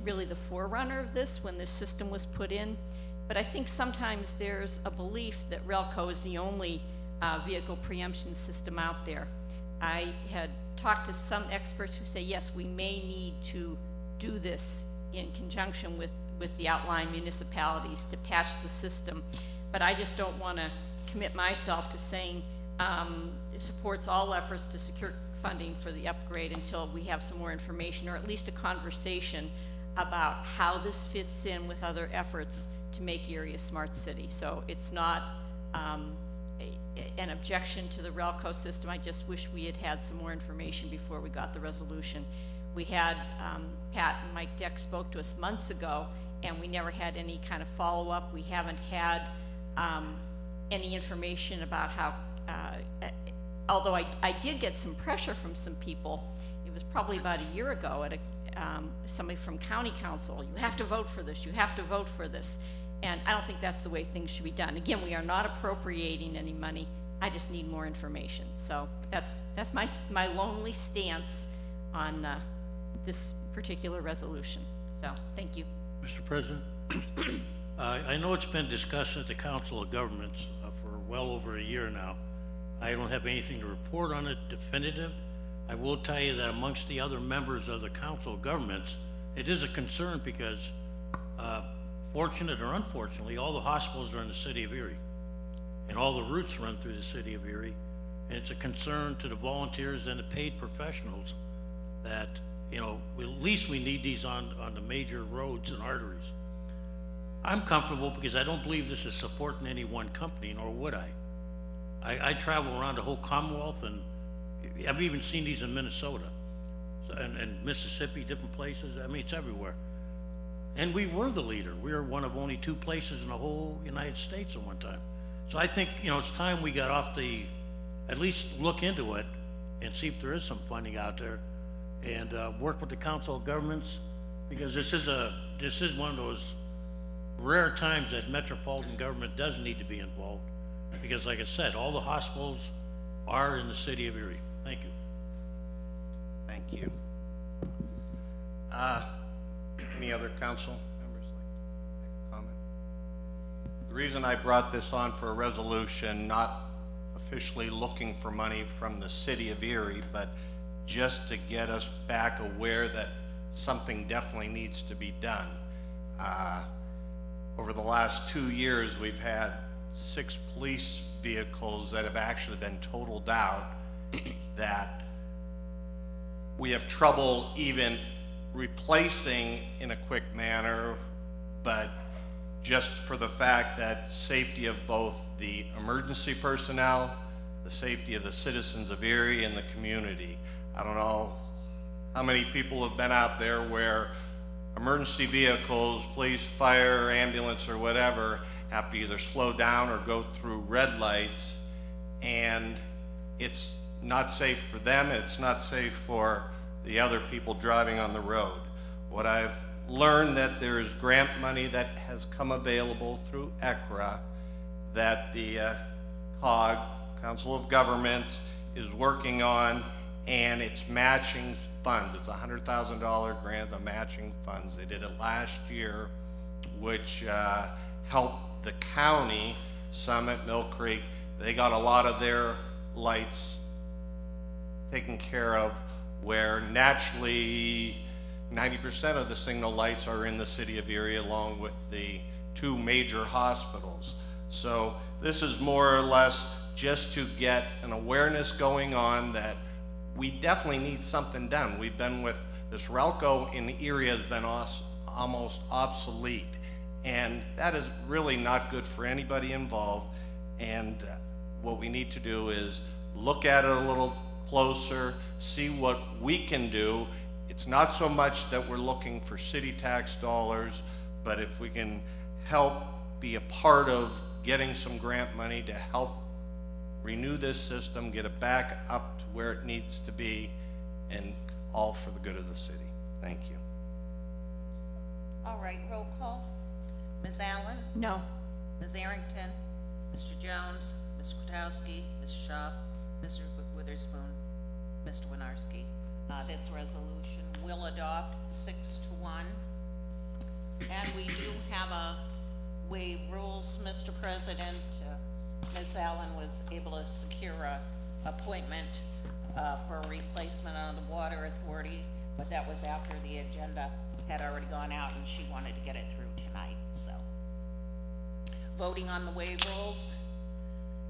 really the forerunner of this when this system was put in, but I think sometimes there's a belief that Relco is the only vehicle preemption system out there. I had talked to some experts who say, yes, we may need to do this in conjunction with the outlying municipalities to patch the system, but I just don't want to commit myself to saying it supports all efforts to secure funding for the upgrade until we have some more information, or at least a conversation about how this fits in with other efforts to make Erie a smart city. So it's not an objection to the Relco system. I just wish we had had some more information before we got the resolution. We had, Pat and Mike Deck spoke to us months ago, and we never had any kind of follow-up. We haven't had any information about how, although I did get some pressure from some people. It was probably about a year ago at somebody from county council. You have to vote for this, you have to vote for this. And I don't think that's the way things should be done. Again, we are not appropriating any money. I just need more information. So that's my lonely stance on this particular resolution. So thank you. Mr. President, I know it's been discussed at the Council of Governments for well over a year now. I don't have anything to report on it definitive. I will tell you that amongst the other members of the Council of Governments, it is a concern because fortunate or unfortunately, all the hospitals are in the city of Erie, and all the routes run through the city of Erie, and it's a concern to the volunteers and the paid professionals that, at least we need these on the major roads and arteries. I'm comfortable because I don't believe this is supporting any one company, nor would I. I travel around the whole Commonwealth, and I've even seen these in Minnesota and Mississippi, different places. I mean, it's everywhere. And we were the leader. We were one of only 2 places in the whole United States at one time. So I think, it's time we got off at least look into it and see if there is some funding out there, and work with the Council of Governments, because this is one of those rare times that metropolitan government does need to be involved, because like I said, all the hospitals are in the city of Erie. Thank you. Thank you. Any other council members like to make a comment? The reason I brought this on for a resolution, not officially looking for money from the city of Erie, but just to get us back aware that something definitely needs to be done. Over the last 2 years, we've had 6 police vehicles that have actually been totaled out that we have trouble even replacing in a quick manner, but just for the fact that safety of both the emergency personnel, the safety of the citizens of Erie and the community. I don't know how many people have been out there where emergency vehicles, police, fire, ambulance, or whatever, have to either slow down or go through red lights, and it's not safe for them, and it's not safe for the other people driving on the road. What I've learned that there is grant money that has come available through ECRA that the COG, Council of Governments, is working on, and it's matching funds. It's a $100,000 grant of matching funds. They did it last year, which helped the county, Summit, Mill Creek. They got a lot of their lights taken care of, where naturally 90% of the signal lights are in the city of Erie, along with the 2 major hospitals. So this is more or less just to get an awareness going on that we definitely need something done. We've been with this Relco in Erie has been almost obsolete, and that is really not good for anybody involved. And what we need to do is look at it a little closer, see what we can do. It's not so much that we're looking for city tax dollars, but if we can help be a part of getting some grant money to help renew this system, get it back up to where it needs to be, and all for the good of the city. Thank you. All right, roll call. Ms. Allen? No. Ms. Arrington? Mr. Jones? Mr. Kwiatkowski? Ms. Schaaf? Mr. Witherspoon? Mr. Winarski? This resolution will adopt 6-1. And we do have a waive rules, Mr. President. Ms. Allen was able to secure a appointment for a replacement on the Water Authority, but that was after the agenda had already gone out and she wanted to get it through tonight, so. Voting on the waive rules,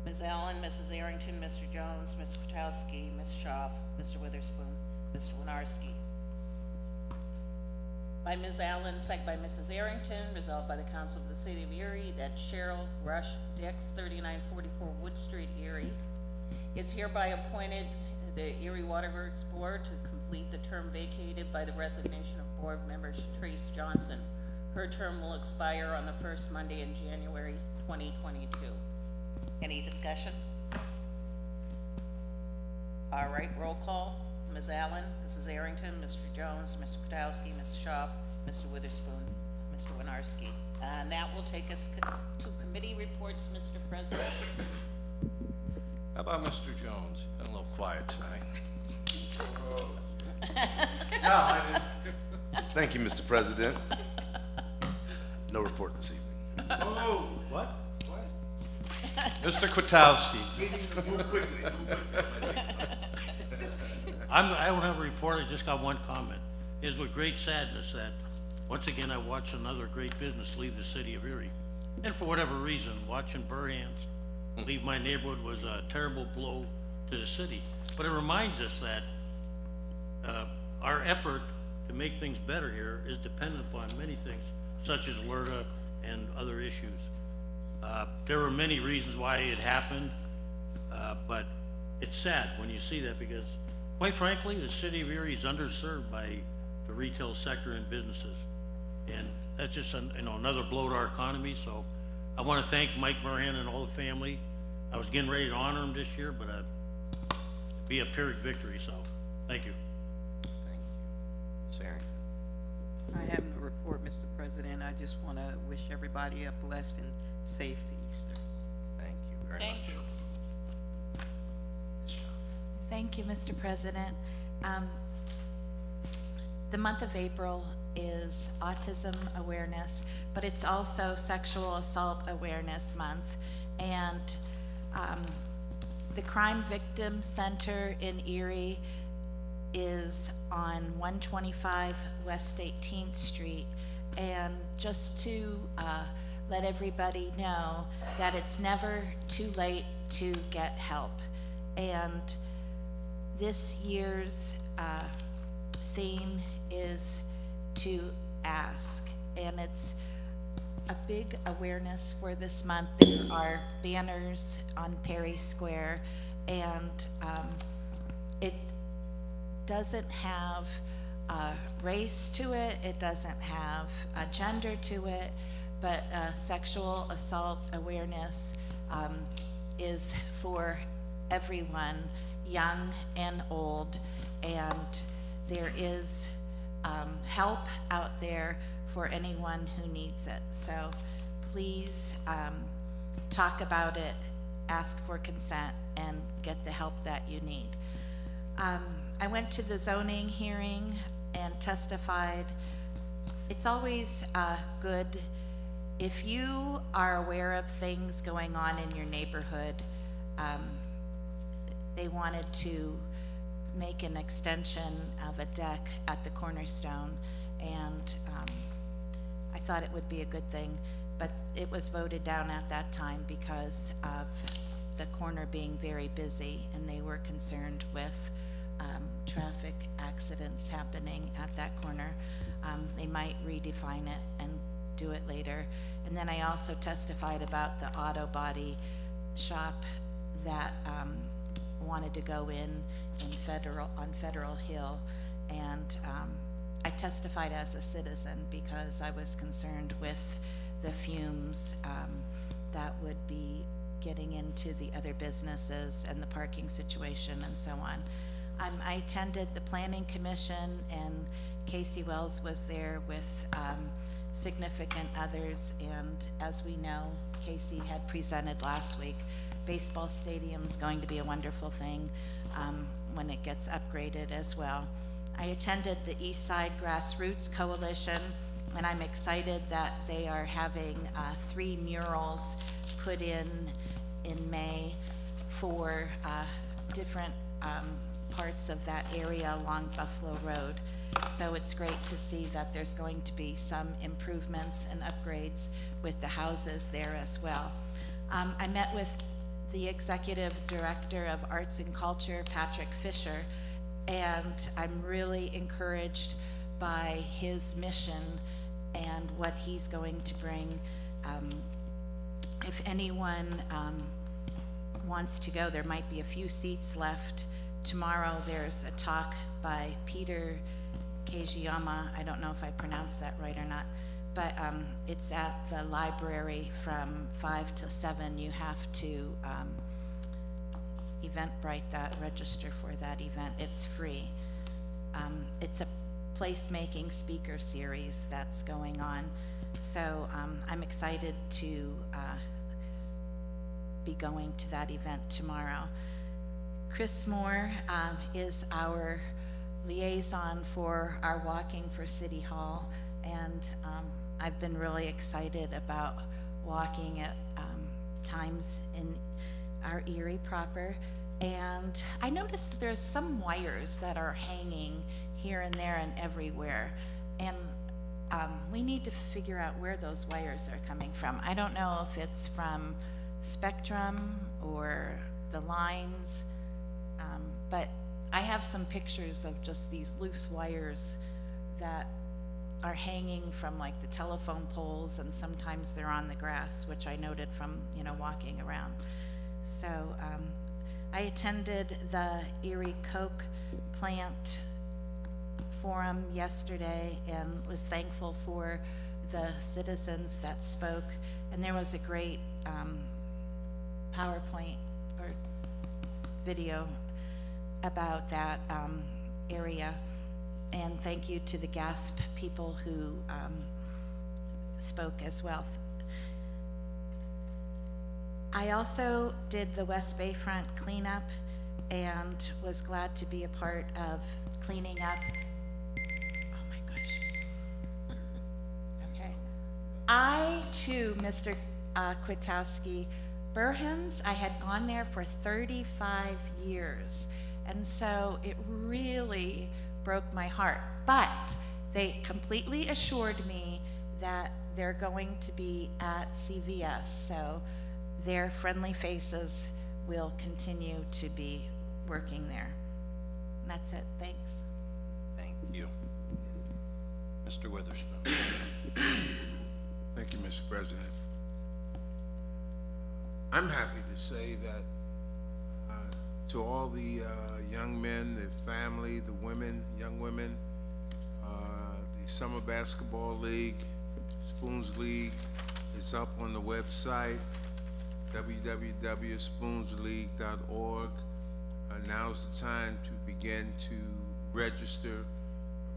Ms. Allen, Mrs. Arrington, Mr. Jones, Mr. Kwiatkowski, Ms. Schaaf, Mr. Witherspoon, Mr. Winarski. By Ms. Allen, second by Mrs. Arrington, resolved by the Council of the City of Erie that Cheryl Rush Dix, 3944 Wood Street, Erie, is hereby appointed the Erie Water Works Board to complete the term vacated by the resignation of board member Trace Johnson. Her term will expire on the first Monday in January 2022. Any discussion? All right, roll call. Ms. Allen, Mrs. Arrington, Mr. Jones, Mr. Kwiatkowski, Ms. Schaaf, Mr. Witherspoon, Mr. Winarski. And that will take us to committee reports, Mr. President. How about Mr. Jones? Been a little quiet tonight. No, I didn't. Thank you, Mr. President. No report this evening. Oh, what? Mr. Kwiatkowski. I don't have a report, I just got one comment. It's with great sadness that, once again, I watched another great business leave the city of Erie. And for whatever reason, watching Burhan's leave my neighborhood was a terrible blow to the city. But it reminds us that our effort to make things better here is dependent upon many things, such as LERTA and other issues. There were many reasons why it happened, but it's sad when you see that because, quite frankly, the city of Erie is underserved by the retail sector and businesses. And that's just another blow to our economy. So I want to thank Mike Burhan and all the family. I was getting ready to honor him this year, but it'd be a Pyrrhic victory. So thank you. Thank you. Ms. Arrington. I have no report, Mr. President. I just want to wish everybody a blessed and safe Easter. Thank you very Thank much. you. Thank you, Mr. President. The month of April is Autism Awareness, but it's also Sexual Assault Awareness Month. And the Crime Victim Center in Erie is on 125 West 18th Street. And just to let everybody know that it's never too late to get help. And this year's theme is to ask, and it's a big awareness for this month. There are banners on Perry Square, and it doesn't have a race to it, it doesn't have a gender to it, but sexual assault awareness is for everyone, young and old, and there is help out there for anyone who needs it. So please talk about it, ask for consent, and get the help that you need. I went to the zoning hearing and testified. It's always good if you are aware of things going on in your neighborhood. They wanted to make an extension of a deck at the Cornerstone, and I thought it would be a good thing, but it was voted down at that time because of the corner being very busy, and they were concerned with traffic accidents happening at that corner. They might redefine it and do it later. And then I also testified about the auto body shop that wanted to go on Federal Hill, and I testified as a citizen because I was concerned with the fumes that would be getting into the other businesses and the parking situation and so on. I attended the Planning Commission, and Casey Wells was there with significant others, and as we know, Casey had presented last week, baseball stadium's going to be a wonderful thing when it gets upgraded as well. I attended the East Side Grassroots Coalition, and I'm excited that they are having 3 murals put in May for different parts of that area along Buffalo Road. So it's great to see that there's going to be some improvements and upgrades with the houses there as well. I met with the Executive Director of Arts and Culture, Patrick Fisher, and I'm really encouraged by his mission and what he's going to bring. If anyone wants to go, there might be a few seats left. Tomorrow there's a talk by Peter Kajiyama. I don't know if I pronounced that right or not, but it's at the library from 5 to 7. You have to Eventbrite that, register for that event. It's free. It's a placemaking speaker series that's going on. So I'm excited to be going to that event tomorrow. Chris Moore is our liaison for our Walking for City Hall, and I've been really excited about walking at times in our Erie proper, and I noticed there's some wires that are hanging here and there and everywhere, and we need to figure out where those wires are coming from. I don't know if it's from Spectrum or the lines, but I have some pictures of just these loose wires that are hanging from like the telephone poles, and sometimes they're on the grass, which I noted from, walking around. So I attended the Erie Coke Plant Forum yesterday and was thankful for the citizens that spoke, and there was a great PowerPoint or video about that area, and thank you to the GASP people who spoke as well. I also did the West Bayfront cleanup and was glad to be a part of cleaning up. Oh my gosh. Okay. I too, Mr. Kwiatkowski, Burhans, I had gone there for 35 years, and so it really broke my heart. But they completely assured me that they're going to be at CVS, so their friendly faces will continue to be working there. And that's it. Thanks. Thank you. Mr. Witherspoon. Thank you, Mr. President. I'm happy to say that to all the young men, the family, the women, young women, the Summer Basketball League, Spoons League is up on the website, www.spoonsleague.org. Now's the time to begin to register.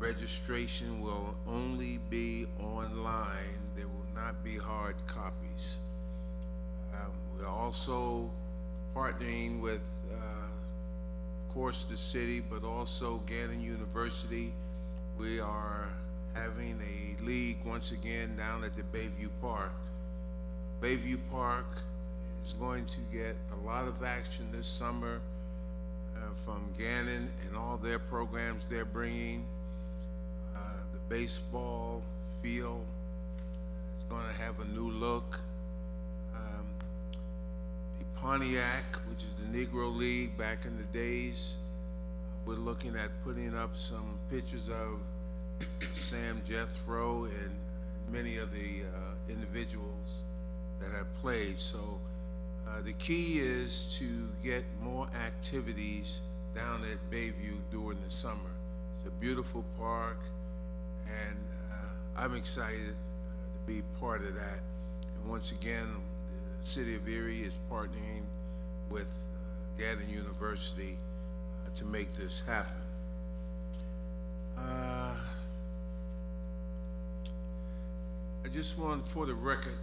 Registration will only be online. There will not be hard copies. We're also partnering with, of course, the city, but also Gannon University. We are having a league once again down at the Bayview Park. Bayview Park is going to get a lot of action this summer from Gannon and all their programs they're bringing. The baseball field is going to have a new look. The Pontiac, which is the Negro League back in the days, we're looking at putting up some pictures of Sam Jethro and many of the individuals that have played. So the key is to get more activities down at Bayview during the summer. It's a beautiful park, and I'm excited to be part of that. once again, the City of Erie is partnering with Gaddon University to make this happen. I just want, for the record,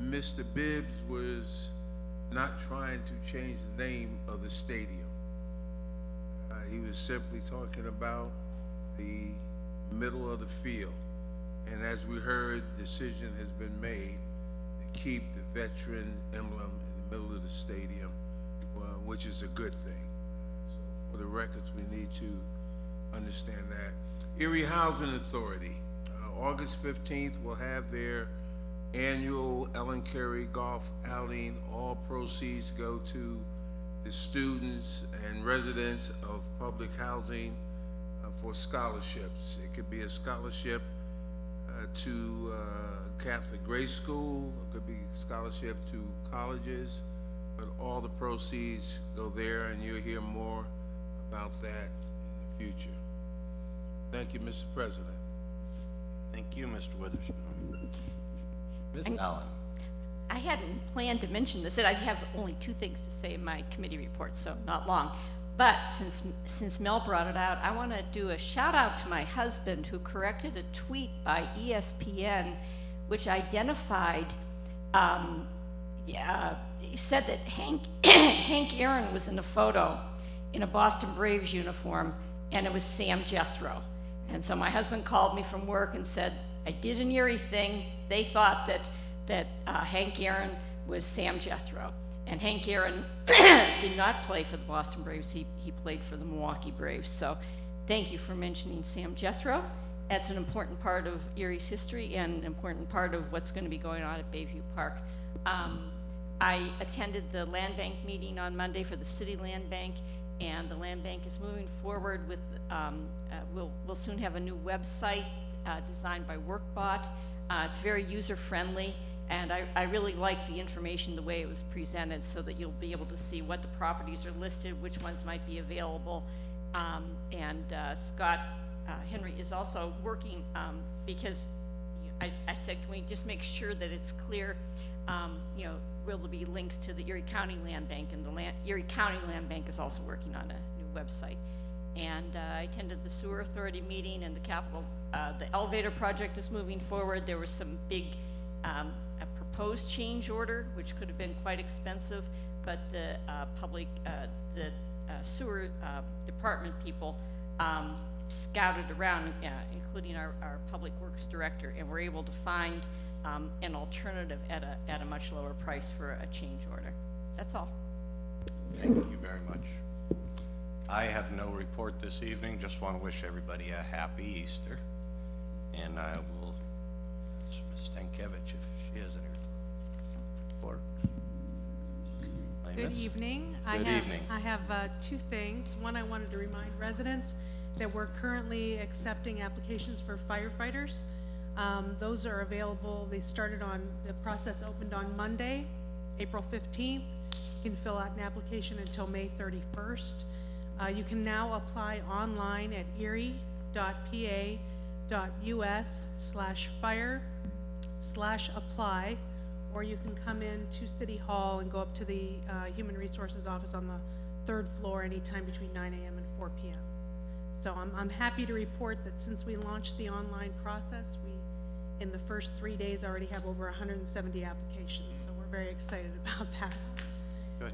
Mr. Bibbs was not trying to change the name of the stadium. He was simply talking about the middle of the field. And as we heard, decision has been made to keep the veteran emblem in the middle of the stadium, which is a good thing. So for the records, we need to understand that. Erie Housing Authority, August 15th will have their annual Ellen Carey golf outing. All proceeds go to the students and residents of public housing for scholarships. It could be a scholarship to Catholic grade school, it could be a scholarship to colleges, but all the proceeds go there, and you'll hear more about that in the future. Thank you, Mr. President. Thank you, Mr. Witherspoon. Ms. Allen. I hadn't planned to mention this, and I have only 2 things to say in my committee report, so not long. But since Mel brought it out, I want to do a shout out to my husband who corrected a tweet by ESPN, which identified, he said that Hank Aaron was in a photo in a Boston Braves uniform, and it was Sam Jethro. And so my husband called me from work and said, I did an Erie thing. They thought that Hank Aaron was Sam Jethro. And Hank Aaron did not play for the Boston Braves. He played for the Milwaukee Braves. So thank you for mentioning Sam Jethro. That's an important part of Erie's history and an important part of what's going to be going on at Bayview Park. I attended the Land Bank meeting on Monday for the City Land Bank, and the Land Bank is moving forward with, we'll soon have a new website designed by WorkBot. It's very user-friendly, and I really like the information the way it was presented, so that you'll be able to see what the properties are listed, which ones might be available. Scott Henry is also working, because I said, can we just make sure that it's clear, will there be links to the Erie County Land Bank, and the Erie County Land Bank is also working on a new website. And I attended the Sewer Authority meeting, and the elevator project is moving forward. There was some big a proposed change order, which could have been quite expensive, but the sewer department people scouted around, including our public works director, and were able to find an alternative at a much lower price for a change order. That's all. Thank you very much. I have no report this evening. Just want to wish everybody a happy Easter. And I will ask Ms. Stankiewicz if she has any report. Good evening. Good evening. I have 2 things. One, I wanted to remind residents that we're currently accepting applications for firefighters. Those are available. The process opened on Monday, April 15th. You can fill out an application until May 31st. You can now apply online at erie.pa.us/fire/apply, or you can come in to City Hall and go up to the Human Resources office on the 3rd floor anytime between 9 a.m. and 4 p.m. So I'm happy to report that since we launched the online process, we, in the first 3 days, already have over 170 applications. So we're very excited about that. Good.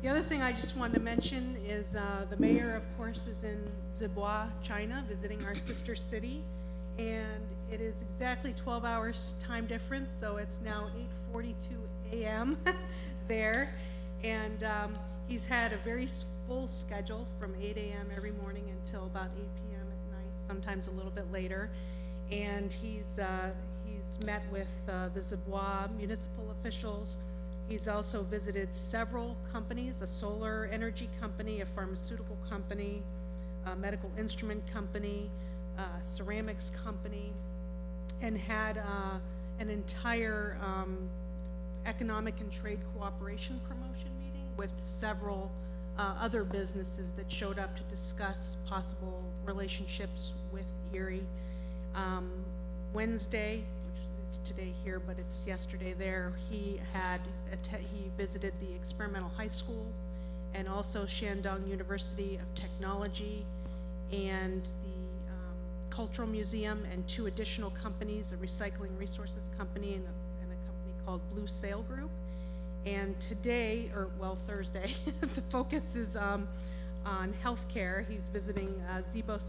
The other thing I just wanted to mention is the mayor, of course, is in Zibois, China, visiting our sister city, and it is exactly 12 hours time difference, so it's now 8:42 a.m. there, and he's had a very full schedule from 8 a.m. every morning until about 8 p.m. at night, sometimes a little bit later, and he's met with the Zibois municipal officials. He's also visited several companies, a solar energy company, a pharmaceutical company, a medical instrument company, a ceramics company, and had an entire economic and trade cooperation promotion meeting with several other businesses that showed up to discuss possible relationships with Erie. Wednesday, which is it's today here, but it's yesterday there. He visited the experimental high school and also Shandong University of Technology and the Cultural Museum and 2 additional companies, a recycling resources company and a company called Blue Sail Group. And today, or well, Thursday, the focus is on healthcare. He's visiting Zibo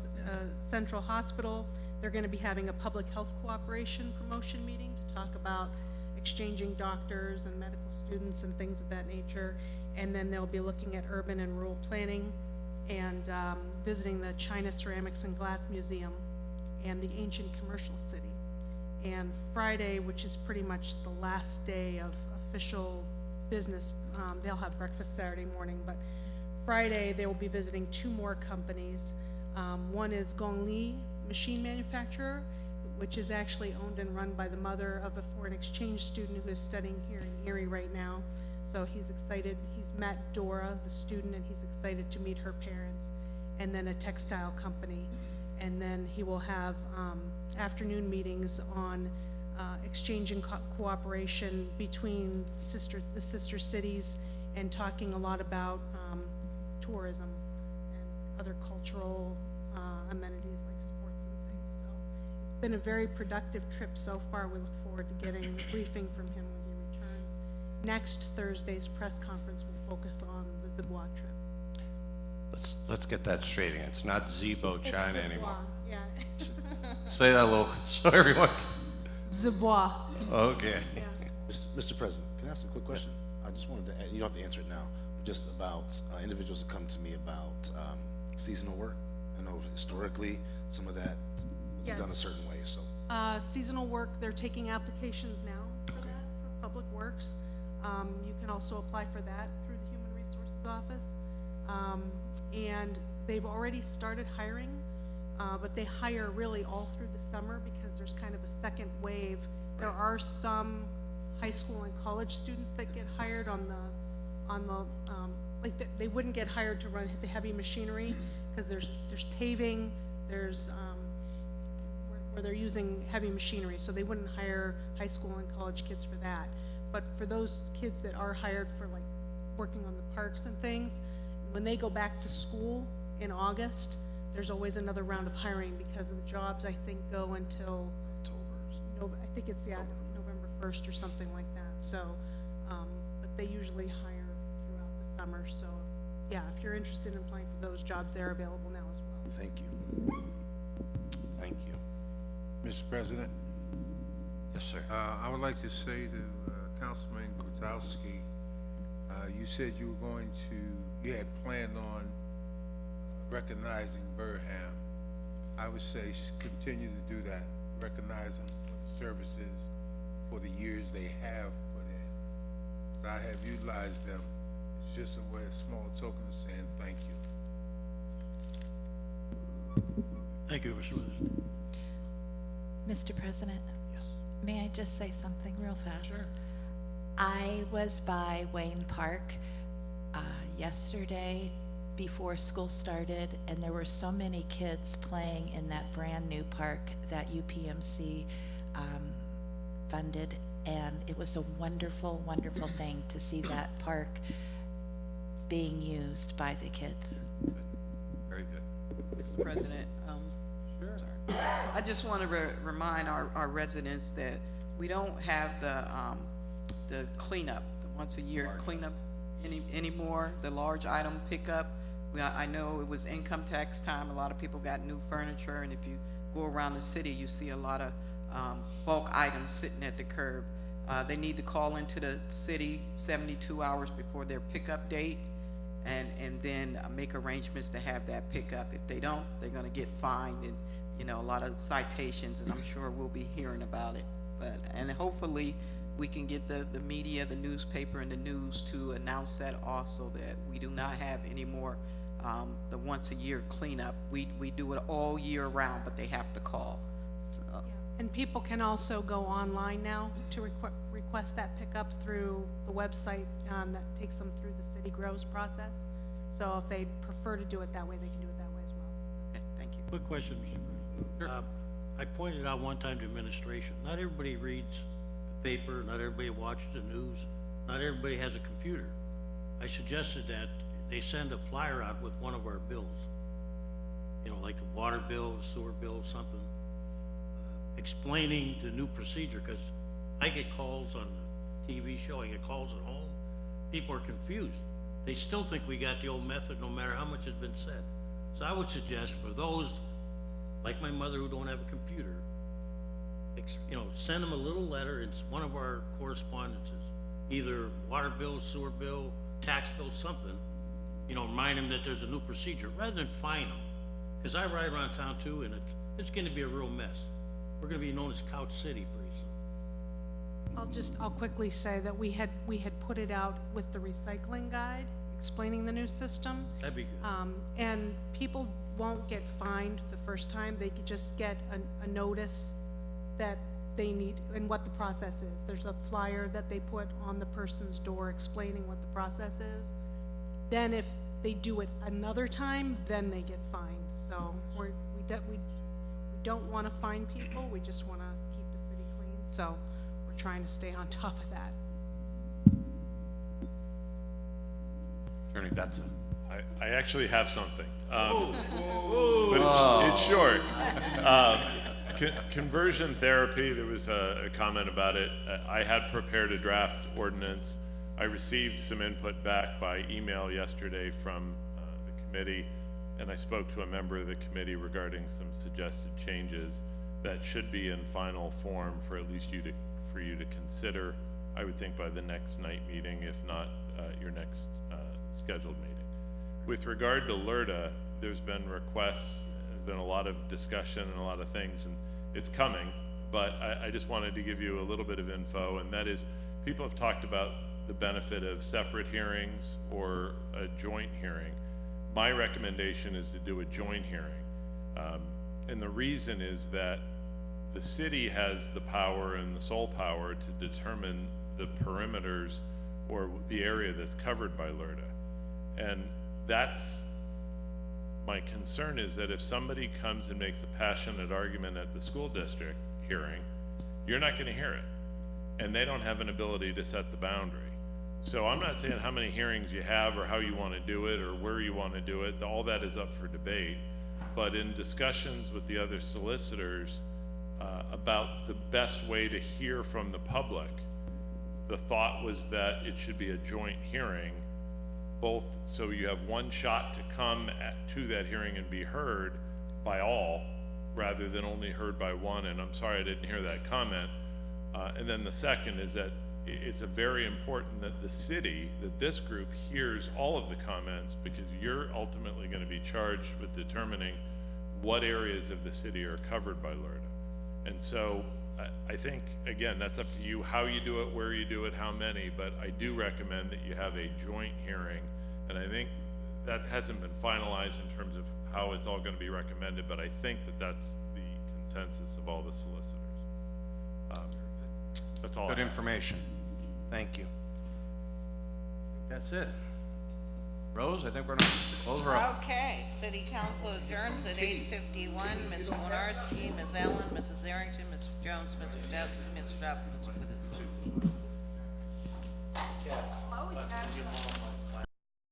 Central Hospital. They're going to be having a public health cooperation promotion meeting to talk about exchanging doctors and medical students and things of that nature. And then they'll be looking at urban and rural planning and visiting the China Ceramics and Glass Museum and the Ancient Commercial City. And Friday, which is pretty much the last day of official business, they'll have breakfast Saturday morning, but Friday they will be visiting 2 more companies. One is Gongli Machine Manufacturer, which is actually owned and run by the mother of a foreign exchange student who is studying here in Erie right now. So he's excited. He's met Dora, the student, and he's excited to meet her parents. And then a textile company. And then he will have afternoon meetings on exchanging cooperation between the sister cities and talking a lot about tourism and other cultural amenities like sports and things. So it's been a very productive trip so far. We look forward to getting a briefing from him when he returns. Next Thursday's press conference will focus on the Zibois trip. Let's get that straight again. It's not Zibo China It's anymore. Zibois, yeah. Say that a little so everyone Zibois. Okay. Yeah. Mr. President, can I ask a quick question? I just wanted to add, you don't have to answer it now, but just about individuals that come to me about seasonal work. I know historically some of that was done a Yes. certain way, so. Seasonal work, they're taking applications now for that, for Public Works. You can also apply for that through the Human Resources Office. And they've already started hiring, but they hire really all through the summer because there's kind of a second wave. There are some high school and college students that get hired on the they wouldn't get hired to run the heavy machinery because there's paving, there's where they're using heavy machinery, so they wouldn't hire high school and college kids for that. But for those kids that are hired for like working on the parks and things, when they go back to school in August, there's always another round of hiring because of the jobs, I think, go until I think it's November 1st or something like that. So, but they usually hire throughout the summer. So, yeah, if you're interested in applying for those jobs, they're available now as well. Thank you. Thank you. Mr. President, Yes, sir. I would like to say to Councilman Krotowski, you said you had planned on recognizing Burham. I would say continue to do that, recognize them for the services, for the years they have put in. So I have utilized them. It's just a small token of saying thank you. Thank you, Mr. Withers. Mr. President? Yes. May I just say something real fast? Sure. I was by Wayne Park yesterday before school started, and there were so many kids playing in that brand new park that UPMC funded, and it was a wonderful, wonderful thing to see that park being used by the kids. Very good. Mr. President, sorry. I just want to remind our residents that we don't have the cleanup, the once a year cleanup anymore, the large item pickup. I know it was income tax time. A lot of people got new furniture, and if you go around the city, you see a lot of bulk items sitting at the curb. They need to call into the city 72 hours before their pickup date, and then make arrangements to have that pickup. If they don't, they're going to get fined and a lot of citations, and I'm sure we'll be hearing about it. And hopefully we can get the media, the newspaper, and the news to announce that also, that we do not have any more the once a year cleanup. We do it all year round, but they have to call. So. Yeah. And people can also go online now to request that pickup through the website that takes them through the City Grows process. So if they prefer to do it that way, they can do it that way as well. Okay, thank you. Quick question, Mr. President. I pointed out one time to administration, not everybody reads the paper, not everybody watches the news, not everybody has a computer. I suggested that they send a flyer out with one of our bills. You know, like a water bill, sewer bill, something, explaining the new procedure, because I get calls on the TV show, I get calls at home. People are confused. They still think we got the old method no matter how much has been said. So I would suggest for those, like my mother, who don't have a computer, you know, send them a little letter in one of our correspondences, either water bill, sewer bill, tax bill, something, you know, remind them that there's a new procedure, rather than fine them. Because I ride around town too, and it's gonna be a real mess. We're gonna be known as Couch City pretty soon. I'll quickly say that we had put it out with the recycling guide, explaining the new system. That'd be good. And people won't get fined the first time, they could just get a notice that they need, and what the process is. There's a flyer that they put on the person's door explaining what the process is. Then if they do it another time, then they get fined. So we don't wanna fine people, we just wanna keep the city clean, so we're trying to stay on top of that. Attorney Betza. I actually have something. But it's short. Conversion therapy, there was a comment about it. I had prepared a draft ordinance. I received some input back by email yesterday from the committee, and I spoke to a member of the committee regarding some suggested changes that should be in final form for at least for you to consider, I would think by the next night meeting, if not your next scheduled meeting. With regard to LERTA, there's been requests, there's been a lot of discussion and a lot of things, and it's coming, but I just wanted to give you a little bit of info, and that is, people have talked about the benefit of separate hearings or a joint hearing. My recommendation is to do a joint hearing. And the reason is that the city has the power and the sole power to determine the perimeters or the area that's covered by LERTA. And that's my concern, is that if somebody comes and makes a passionate argument at the school district hearing, you're not going to hear it, and they don't have an ability to set the boundary. So I'm not saying how many hearings you have or how you want to do it or where you want to do it. All that is up for debate. But in discussions with the other solicitors about the best way to hear from the public, the thought was that it should be a joint hearing, both so you have one shot to come to that hearing and be heard by all, rather than only heard by one. And I'm sorry I didn't hear that comment. And then the second is that it's a very important that the city, that this group hears all of the comments, because you're ultimately going to be charged with determining what areas of the city are covered by LERTA. And so I think, again, that's up to you how you do it, where you do it, how many, but I do recommend that you have a joint hearing. And I think that hasn't been finalized in terms of how it's all going to be recommended, but I think that that's the consensus of all the solicitors. That's all. Good information. Thank you. That's it. Rose, I think we're gonna close her up. Okay, city council adjourns at 8:51. Mr. Winarski, Ms. Allen, Mrs. Arrington, Mr. Jones, Mr. Podesta, Mr. Duff, Mr. Withers. Yes.